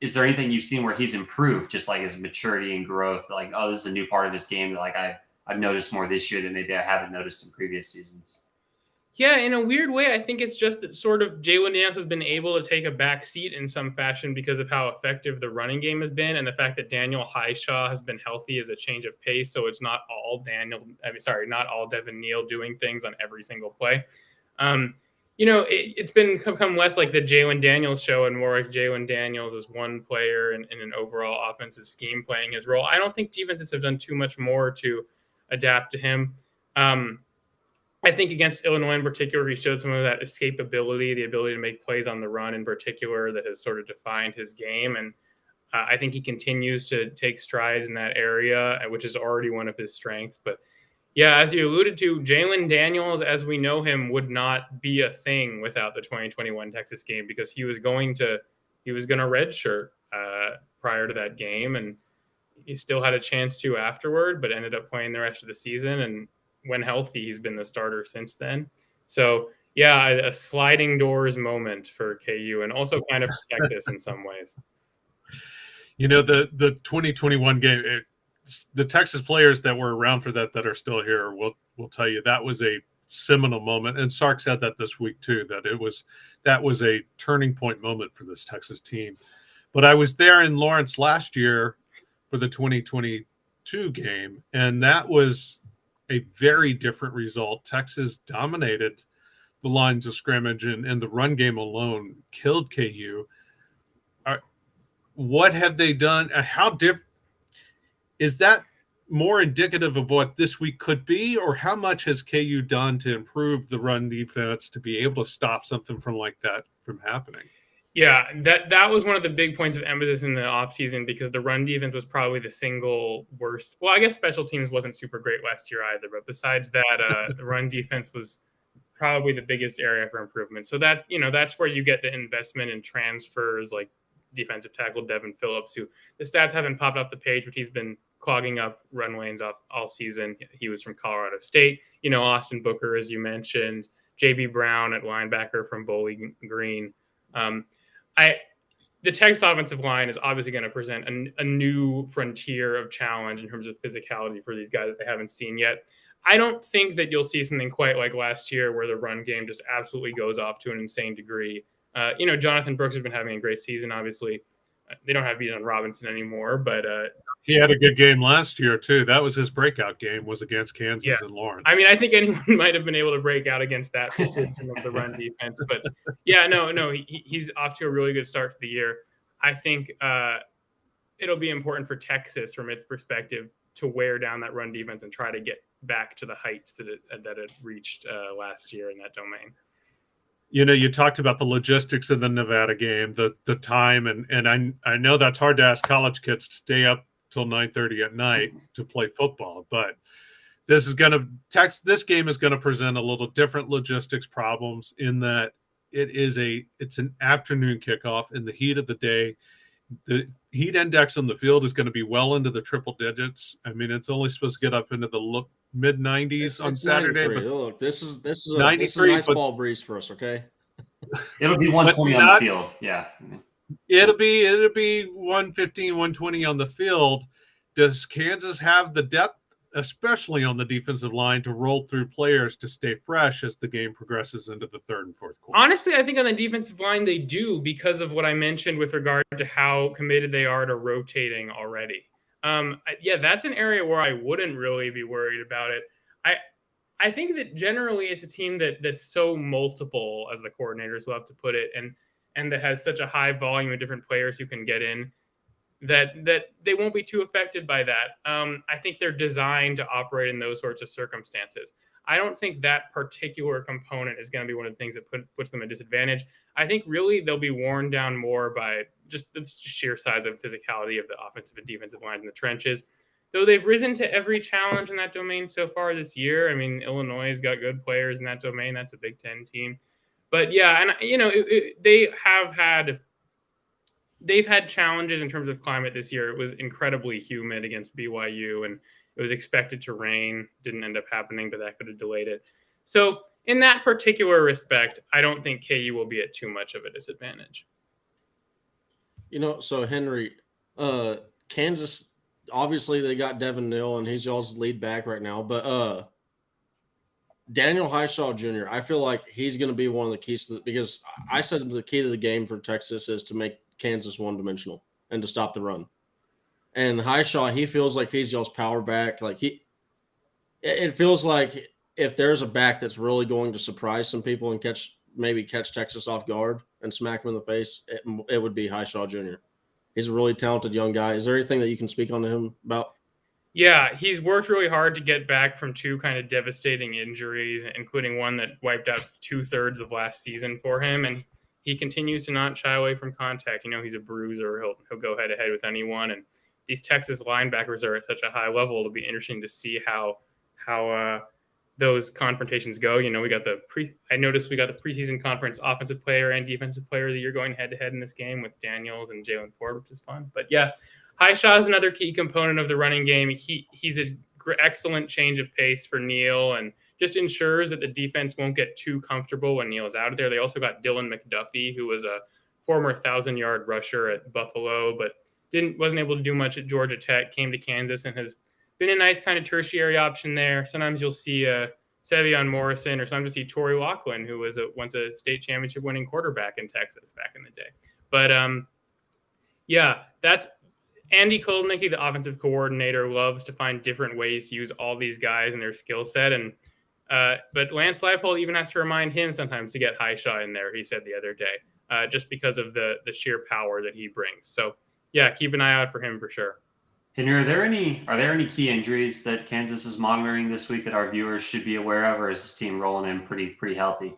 is there anything you've seen where he's improved, just his maturity and growth? This is a new part of his game that I've noticed more this year than maybe I haven't noticed in previous seasons. Yeah, in a weird way, I think it's just that sort of Jalen Daniels has been able to take a back seat in some fashion because of how effective the running game has been, and the fact that Daniel Highshaw has been healthy as a change of pace. So it's not all Devin Neal doing things on every single play. It's become less like the Jalen Daniels show and more like Jalen Daniels as one player in an overall offensive scheme playing his role. I don't think defenses have done too much more to adapt to him. I think against Illinois in particular, he showed some of that escapability, the ability to make plays on the run in particular, that has sort of defined his game. And I think he continues to take strides in that area, which is already one of his strengths. But yeah, as you alluded to, Jalen Daniels, as we know him, would not be a thing without the 2021 Texas game, because he was going to redshirt prior to that game, and he still had a chance to afterward, but ended up playing the rest of the season. And when healthy, he's been the starter since then. So yeah, a sliding doors moment for KU, and also kind of for Texas in some ways. The 2021 game, the Texas players that were around for that are still here will tell you that was a seminal moment. And Sark said that this week too, that was a turning point moment for this Texas team. But I was there in Lawrence last year for the 2022 game, and that was a very different result. Texas dominated the lines of scrimmage, and the run game alone killed KU. What have they done? How is that more indicative of what this week could be, or how much has KU done to improve the run defense to be able to stop something from like that from happening? Yeah, that was one of the big points of emphasis in the offseason, because the run defense was probably the single worst. Well, I guess special teams wasn't super great last year either, but besides that, the run defense was probably the biggest area for improvement. So that, that's where you get the investment in transfers like defensive tackle Devin Phillips, who the stats haven't popped off the page, but he's been clogging up run lanes all season. He was from Colorado State. Austin Booker, as you mentioned, J.B. Brown at linebacker from Bowling Green. The Texas offensive line is obviously going to present a new frontier of challenge in terms of physicality for these guys that they haven't seen yet. I don't think that you'll see something quite like last year where the run game just absolutely goes off to an insane degree. Jonathan Brooks has been having a great season. Obviously, they don't have Bijan Robinson anymore, but he had a good game last year too. That was his breakout game, was against Kansas and Lawrence. I mean, I think anyone might have been able to break out against that position of the run defense. But yeah, no, he's off to a really good start to the year. I think it'll be important for Texas, from its perspective, to wear down that run defense and try to get back to the heights that it reached last year in that domain. You talked about the logistics of the Nevada game, the time, and I know that's hard to ask college kids to stay up till 9:30 at night to play football, but this game is going to present a little different logistics problems in that it's an afternoon kickoff in the heat of the day. The heat index on the field is going to be well into the triple digits. I mean, it's only supposed to get up into the mid 90s on Saturday. But look, this is a nice ball breeze for us. Okay, it'll be 120 on the field. Yeah, it'll be 115, 120 on the field. Does Kansas have the depth, especially on the defensive line, to roll through players to stay fresh as the game progresses into the third and fourth quarter? Honestly, I think on the defensive line they do, because of what I mentioned with regard to how committed they are to rotating already. That's an area where I wouldn't really be worried about it. I think that generally it's a team that's so multiple, as the coordinators love to put it, and that has such a high volume of different players who can get in, that they won't be too affected by that. I think they're designed to operate in those sorts of circumstances. I don't think that particular component is going to be one of the things that puts them at disadvantage. I think really they'll be worn down more by just the sheer size of physicality of the offensive and defensive lines in the trenches. Though they've risen to every challenge in that domain so far this year. I mean, Illinois has got good players in that domain. That's a Big Ten team. But yeah, and they've had challenges in terms of climate this year. It was incredibly humid against BYU, and it was expected to rain. Didn't end up happening, but that could have delayed it. So in that particular respect, I don't think KU will be at too much of a disadvantage. So Henry, Kansas, obviously they got Devin Neal, and he's y'all's lead back right now. But Daniel Highshaw Jr., I feel like he's going to be one of the keys to because I said the key to the game for Texas is to make Kansas one-dimensional and to stop the run. And Highshaw, he feels like he's y'all's power back. It feels like if there's a back that's really going to surprise some people and catch Texas off guard and smack them in the face, it would be Highshaw Jr. He's a really talented young guy. Is there anything that you can speak on to him about? Yeah, he's worked really hard to get back from two kind of devastating injuries, including one that wiped out 2/3 of last season for him. And he continues to not shy away from contact. He's a bruiser. He'll go head to head with anyone. And these Texas linebackers are at such a high level. It'll be interesting to see how those confrontations go. I noticed we got the preseason conference offensive player and defensive player of the year going head to head in this game with Daniels and Jalen Ford, which is fun. But yeah, Highshaw is another key component of the running game. He's an excellent change of pace for Neal and just ensures that the defense won't get too comfortable when Neal's out of there. They also got Dylan McDuffie, who was a former 1,000-yard rusher at Buffalo, but wasn't able to do much at Georgia Tech, came to Kansas and has been a nice kind of tertiary option there. Sometimes you'll see Sevion Morrison, or sometimes you'll see Torrey Loughlin, who was once a state championship winning quarterback in Texas back in the day. But that's Andy Kolnicki, the offensive coordinator, loves to find different ways to use all these guys and their skill set. And but Lance Leipold even has to remind him sometimes to get Highshaw in there, he said the other day, just because of the sheer power that he brings. So yeah, keep an eye out for him for sure. Henry, are there any key injuries that Kansas is monitoring this week that our viewers should be aware of, or is this team rolling in pretty healthy?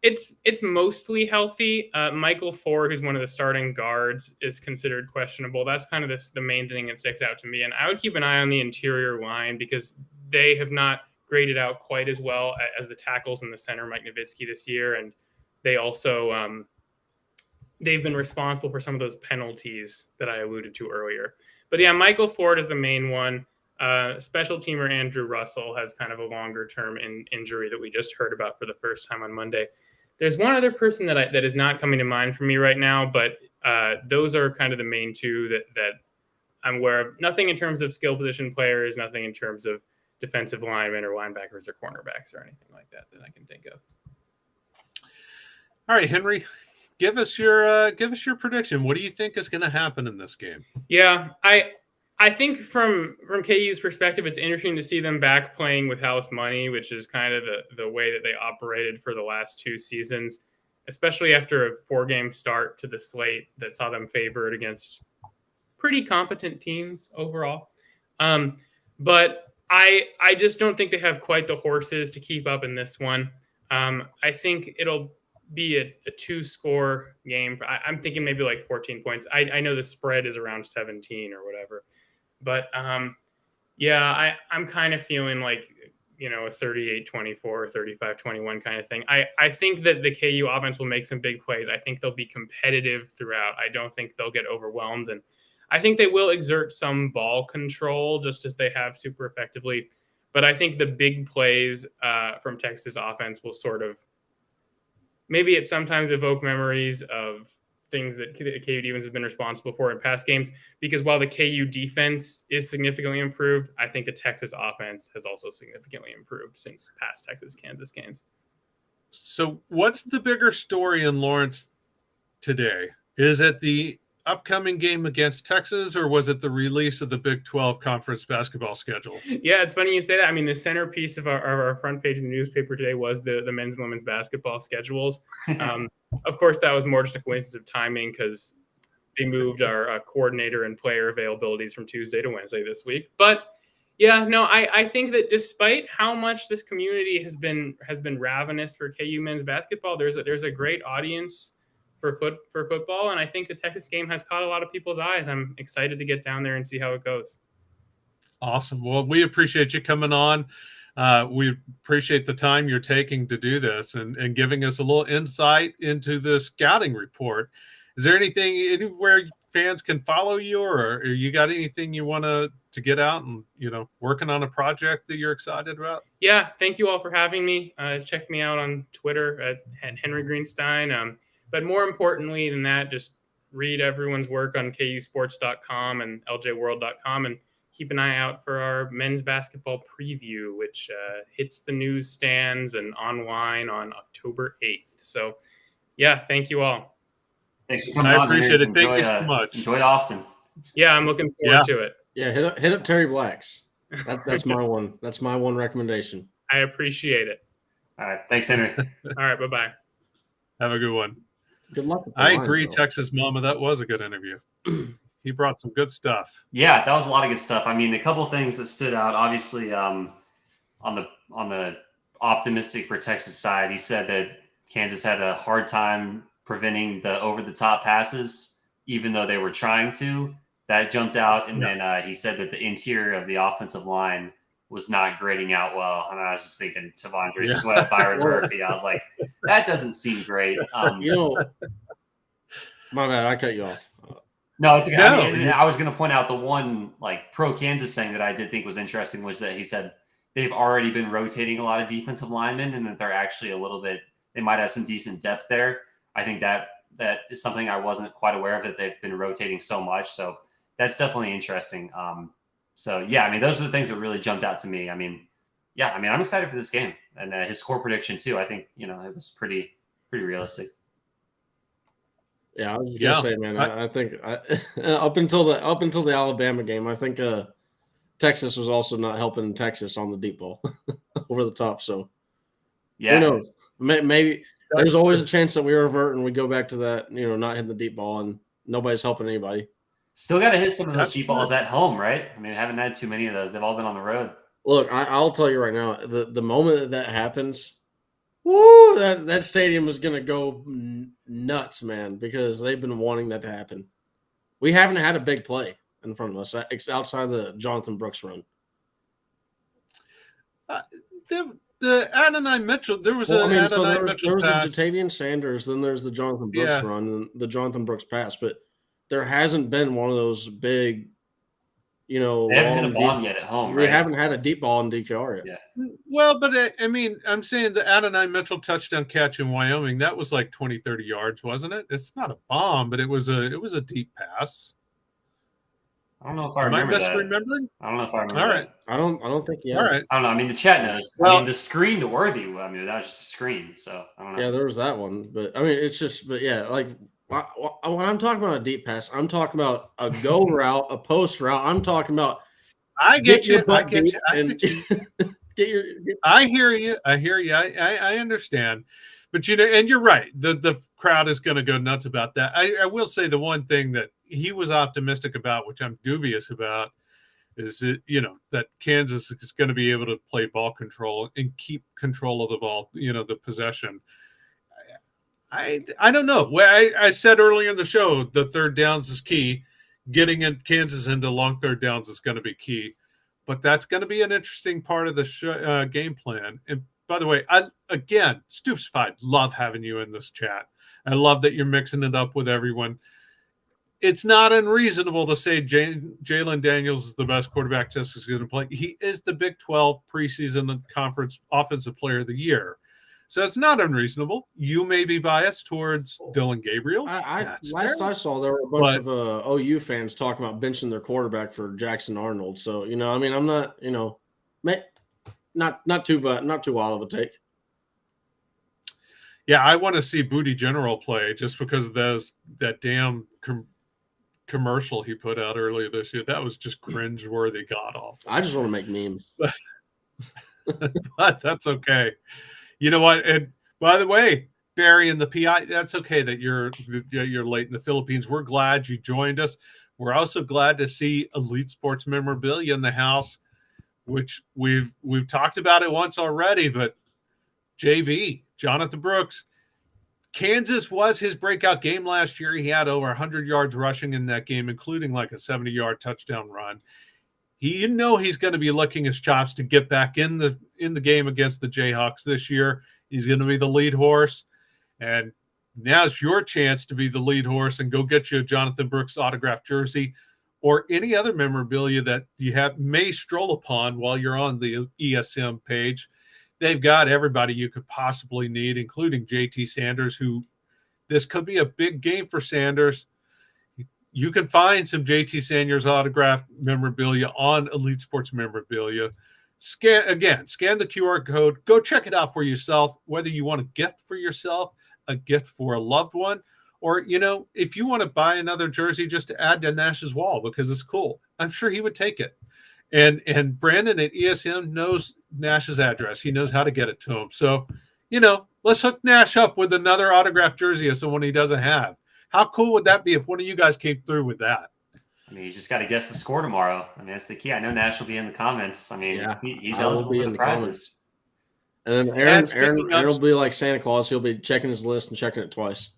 It's mostly healthy. Michael Ford, who's one of the starting guards, is considered questionable. That's kind of the main thing that sticks out to me. And I would keep an eye on the interior line because they have not graded out quite as well as the tackles and the center, Mike Nowitzki, this year. And they also they've been responsible for some of those penalties that I alluded to earlier. But yeah, Michael Ford is the main one. Special teamer Andrew Russell has kind of a longer-term injury that we just heard about for the first time on Monday. There's one other person that is not coming to mind for me right now, but those are kind of the main two that I'm aware of. Nothing in terms of skill position players, nothing in terms of defensive linemen or linebackers or cornerbacks or anything like that I can think of. All right, Henry, give us your prediction. What do you think is going to happen in this game? Yeah, I think from KU's perspective, it's interesting to see them back playing with house money, which is kind of the way that they operated for the last two seasons, especially after a 4-game start to the slate that saw them favored against pretty competent teams overall. But I just don't think they have quite the horses to keep up in this one. I think it'll be a 2-score game. I'm thinking maybe like 14 points. I know the spread is around 17 or whatever. But I'm kind of feeling like, a 38-24 or 35-21 kind of thing. I think that the KU offense will make some big plays. I think they'll be competitive throughout. I don't think they'll get overwhelmed. And I think they will exert some ball control just as they have super effectively. But I think the big plays from Texas offense will sort of maybe it sometimes evoke memories of things that the KU defense has been responsible for in past games, because while the KU defense is significantly improved, I think the Texas offense has also significantly improved since past Texas-Kansas games. So what's the bigger story in Lawrence today? Is it the upcoming game against Texas, or was it the release of the Big 12 conference basketball schedule? Yeah, it's funny you say that. I mean, the centerpiece of our front page of the newspaper today was the men's and women's basketball schedules. Of course, that was more just a coincidence of timing because they moved our coordinator and player availabilities from Tuesday to Wednesday this week. But yeah, no, I think that despite how much this community has been ravenous for KU men's basketball, there's a great audience for football, and I think the Texas game has caught a lot of people's eyes. I'm excited to get down there and see how it goes. Awesome. Well, we appreciate you coming on. We appreciate the time you're taking to do this and giving us a little insight into the scouting report. Is there anywhere fans can follow you, or you got anything you want to get out and, working on a project that you're excited about? Yeah. Thank you all for having me. Check me out on Twitter at Henry Greenstein. But more importantly than that, just read everyone's work on kusports.com and ljworld.com and keep an eye out for our men's basketball preview, which hits the newsstands and online on October 8th. So, yeah, thank you all. Thanks for coming on. I appreciate it. Thank you so much. Enjoy Austin. Yeah, I'm looking forward to it. Yeah, hit up Terry Black's. That's my one. That's my one recommendation. I appreciate it. All right. Thanks, Henry. All right. Bye-bye. Have a good one. Good luck. I agree, Texas Mama. That was a good interview. He brought some good stuff. Yeah, that was a lot of good stuff. I mean, a couple of things that stood out. Obviously, on the optimistic for Texas side, he said that Kansas had a hard time preventing the over-the-top passes, even though they were trying to. That jumped out, and then he said that the interior of the offensive line was not grading out well. And I was just thinking Tavondre Sweat, Byron Murphy. I was like, that doesn't seem great. My bad, I cut you off. No, it's okay. I mean, I was going to point out the one like pro Kansas thing that I did think was interesting was that he said they've already been rotating a lot of defensive linemen, and that they're actually a little bit. They might have some decent depth there. I think that is something I wasn't quite aware of, that they've been rotating so much. So that's definitely interesting. So yeah, I mean, those are the things that really jumped out to me. I mean, I'm excited for this game, and his score prediction too. I think it was pretty realistic. Yeah, I was just gonna say, man. I think up until the Alabama game, I think Texas was also not helping Texas on the deep ball over the top. So who knows? Maybe there's always a chance that we revert and we go back to that, not hitting the deep ball, and nobody's helping anybody. Still got to hit some of those deep balls at home, right? I mean, I haven't had too many of those. They've all been on the road. Look, I'll tell you right now, the moment that happens, woo, that stadium is going to go nuts, man, because they've been wanting that to happen. We haven't had a big play in front of us outside the Jonathan Brooks run. The Adonai Mitchell, there was Mitchell pass. There was the Jatavian Sanders, then there's the Jonathan Brooks run, and the Jonathan Brooks pass, but there hasn't been one of those big, they haven't hit a bomb yet at home. We haven't had a deep ball in DKR yet. Yeah. Well, but I mean, I'm saying the Adonai Mitchell touchdown catch in Wyoming, that was like 20, 30 yards, wasn't it? It's not a bomb, but it was a deep pass. I don't know if I remember that. Am I misremembering? I don't know if I remember. All right. That. I don't think All right. I don't know. I mean, the chat knows. Well, I mean, the screen to Worthy, I mean, that was just a screen. So, I don't know. Yeah, there was that one. But, I mean, it's just – but, yeah, like when I'm talking about a deep pass, I'm talking about a go route, a post route. I'm talking about – I get you. I get you. I hear you. I understand. But, and you're right. The crowd is going to go nuts about that. I will say the one thing that he was optimistic about, which I'm dubious about, is that Kansas is going to be able to play ball control and keep control of the ball, the possession. I don't know. I said earlier in the show, the third downs is key. Getting Kansas into long third downs is going to be key. But that's going to be an interesting part of the game plan. And by the way, Stoops 5, love having you in this chat. I love that you're mixing it up with everyone. It's not unreasonable to say Jalen Daniels is the best quarterback Texas is going to play. He is the Big 12 preseason conference offensive player of the year. So it's not unreasonable. You may be biased towards Dylan Gabriel. Last I saw, there were a bunch of OU fans talking about benching their quarterback for Jackson Arnold. So, I mean, I'm not, not too wild of a take. Yeah, I want to see Booty General play just because of that damn commercial he put out earlier this year. That was just cringeworthy, god awful. I just want to make memes. But that's okay. You know what? And by the way, Barry and the PI, that's okay that you're late in the Philippines. We're glad you joined us. We're also glad to see Elite Sports memorabilia in the house, which we've talked about it once already, but JB, Jonathan Brooks, Kansas was his breakout game last year. He had over 100 yards rushing in that game, including like a 70-yard touchdown run. He's going to be licking his chops to get back in the game against the Jayhawks this year. He's going to be the lead horse. And now's your chance to be the lead horse and go get you a Jonathan Brooks autographed jersey or any other memorabilia that you may stroll upon while you're on the ESM page. They've got everybody you could possibly need, including JT Sanders, who this could be a big game for Sanders. You can find some JT Sanders autographed memorabilia on Elite Sports memorabilia. Scan the QR code. Go check it out for yourself, whether you want a gift for yourself, a gift for a loved one, or, if you want to buy another jersey just to add to Nash's wall because it's cool. I'm sure he would take it. And Brandon at ESM knows Nash's address. He knows how to get it to him. So, let's hook Nash up with another autographed jersey of someone he doesn't have. How cool would that be if one of you guys came through with that? I mean, you just got to guess the score tomorrow. I mean, that's the key. I know Nash will be in the comments. I mean, he's eligible for the prizes. And then Aaron will be like Santa Claus. He'll be checking his list and checking it twice.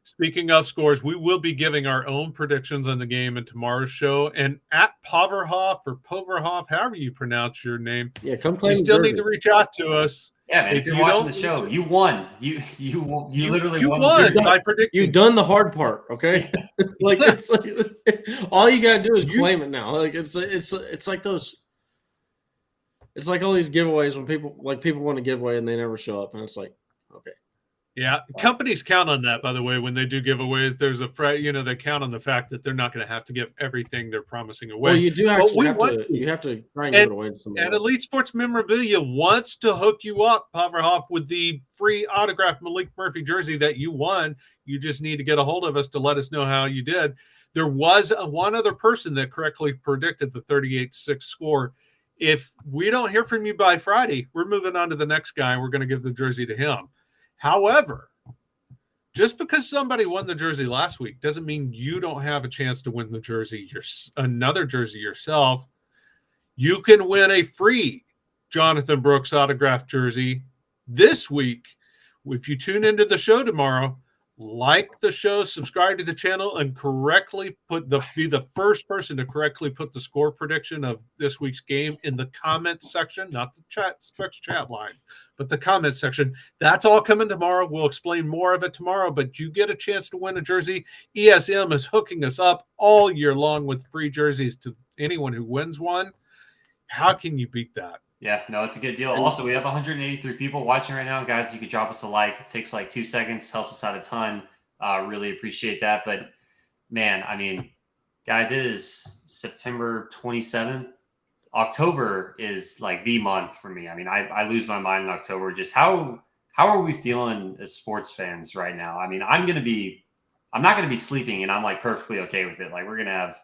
Speaking of scores, we will be giving our own predictions on the game in tomorrow's show. And at Poverhoff or Poverhoff, however you pronounce your name, come play. You still need to reach out to us. Yeah, man. If you're watching the show, you won. You literally won by predicting. You've done the hard part, okay? Like it's like all you gotta do is claim it now. Like it's like those. It's like all these giveaways when people want to give away and they never show up, and it's like, okay. Yeah, companies count on that. By the way, when they do giveaways, there's they count on the fact that they're not going to have to give everything they're promising away. Well, you do actually have to try and give it away to somebody. And Elite Sports Memorabilia wants to hook you up, Poverhoff, with the free autographed Malik Murphy jersey that you won. You just need to get a hold of us to let us know how you did. There was one other person that correctly predicted the 38-6 score. If we don't hear from you by Friday, we're moving on to the next guy. And we're going to give the jersey to him. However, just because somebody won the jersey last week doesn't mean you don't have a chance to win the jersey, another jersey yourself. You can win a free Jonathan Brooks autographed jersey this week. If you tune into the show tomorrow, like the show, subscribe to the channel, and be the first person to correctly put the score prediction of this week's game in the comments section, not the Specs chat line, but the comments section. That's all coming tomorrow. We'll explain more of it tomorrow, but you get a chance to win a jersey. ESM is hooking us up all year long with free jerseys to anyone who wins one. How can you beat that? Yeah, no, it's a good deal. Also, we have 183 people watching right now. Guys, you could drop us a like. It takes like 2 seconds, helps us out a ton. Really appreciate that. But, man, I mean, guys, it is September 27th. October is like the month for me. I mean, I lose my mind in October. Just how are we feeling as sports fans right now? I mean, I'm not going to be sleeping, and I'm like perfectly okay with it. Like, we're going to have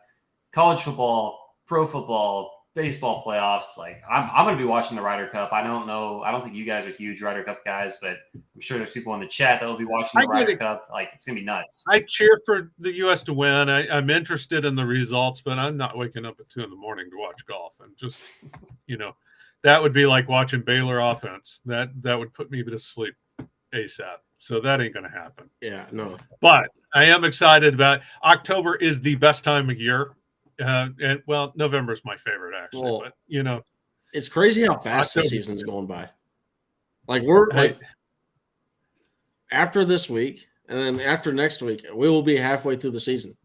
college football, pro football, baseball playoffs. Like I'm going to be watching the Ryder Cup. I don't think you guys are huge Ryder Cup guys, but I'm sure there's people in the chat that will be watching the Ryder Cup. Like it's going to be nuts. I cheer for the U.S. to win. I'm interested in the results, but I'm not waking up at 2 a.m. to watch golf. And just, that would be like watching Baylor offense. That would put me to sleep ASAP. So that ain't going to happen. Yeah, no. But I am excited about October is the best time of year. November is my favorite actually, but it's crazy how fast the season's going by. Like after this week and then after next week, we will be halfway through the season.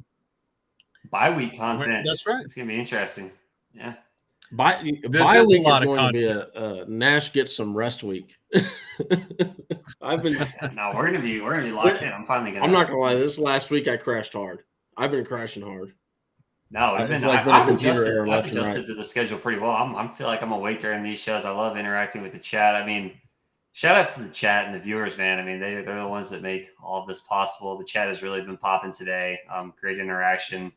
Bye-week content. That's right. It's gonna be interesting. Yeah. Bye week is going to be a Nash gets some rest week. We're gonna be locked in. I'm not gonna lie. This last week I crashed hard. I've been crashing hard. No, I've adjusted to the schedule pretty well. I feel like I'm awake during these shows. I love interacting with the chat. I mean, shout outs to the chat and the viewers, man. I mean, they're the ones that make all of this possible. The chat has really been popping today. Great interaction.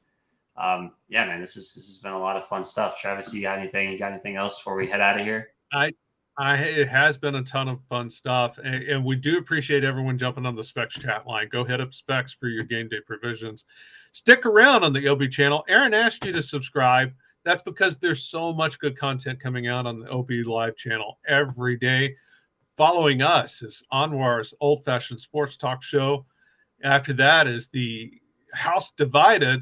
Yeah, man, this has been a lot of fun stuff. Travis, you got anything else before we head out of here? It has been a ton of fun stuff, and we do appreciate everyone jumping on the Specs chat line. Go hit up Specs for your game day provisions. Stick around on the OB channel. Aaron asked you to subscribe. That's because there's so much good content coming out on the OB Live channel every day. Following us is Anwar's Old Fashioned Sports Talk Show. After that is the House Divided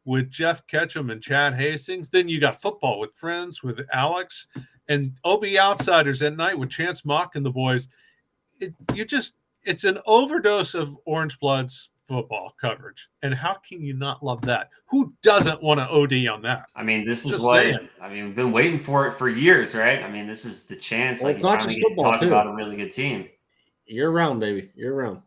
with Jeff Ketchum and Chad Hastings. Then you got Football with Friends with Alex. And OB Outsiders at Night with Chance Mock and the boys. It's an overdose of Orange Blood's football coverage. And how can you not love that? Who doesn't want to OD on that? I mean, we've been waiting for it for years, right? I mean, this is the chance. Well, like you finally get to talk about a really good team. Year round, baby. Year round.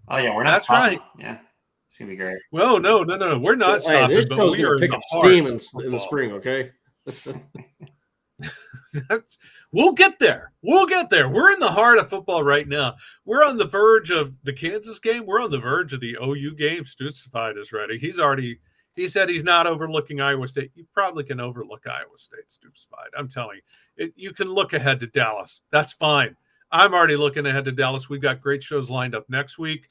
Oh yeah, we're not. That's stopping. right. Yeah, it's gonna be great. Well, no, we're not stopping. This but we are pick up steam in the spring. Okay. We'll get there. We're in the heart of football right now. We're on the verge of the Kansas game. We're on the verge of the OU game. Stutzfied is ready. He said he's not overlooking Iowa State. You probably can overlook Iowa State, Stutzfied. I'm telling you. You can look ahead to Dallas. That's fine. I'm already looking ahead to Dallas. We've got great shows lined up next week.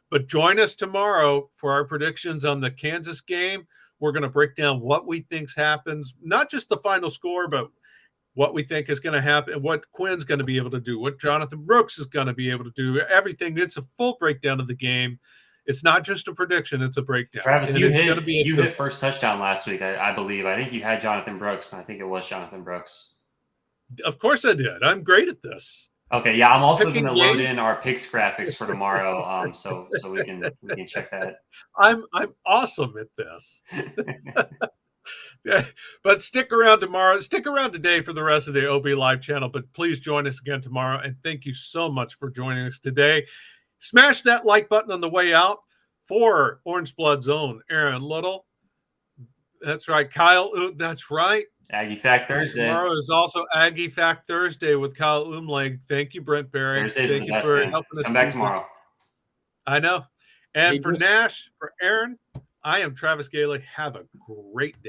But join us tomorrow for our predictions on the Kansas game. We're going to break down what we think happens, not just the final score, but what we think is going to happen, what Quinn's going to be able to do, what Jonathan Brooks is going to be able to do, everything. It's a full breakdown of the game. It's not just a prediction; it's a breakdown. Travis, and you it's hit going to be you hit first touchdown last week, I believe. I think you had Jonathan Brooks, and I think it was Jonathan Brooks. Of course, I did. I'm great at this. Okay, yeah, I'm also going Picking to load games. in our picks graphics for tomorrow, so we can check that. I'm awesome at this. Yeah, but stick around tomorrow. Stick around today for the rest of the OB Live channel. But please join us again tomorrow. And thank you so much for joining us today. Smash that like button on the way out for Orange Blood's own Aaron Little. That's right, Kyle. That's right. Aggie Fact Thursday. Tomorrow is also Aggie Fact Thursday with Kyle Umleg. Thank you, Brent Berry. Thursday's Thank the you best, for man. helping us. Come back tomorrow. I know. And Hey, for Nash, for Aaron, I am Travis Gailey. Have a great day.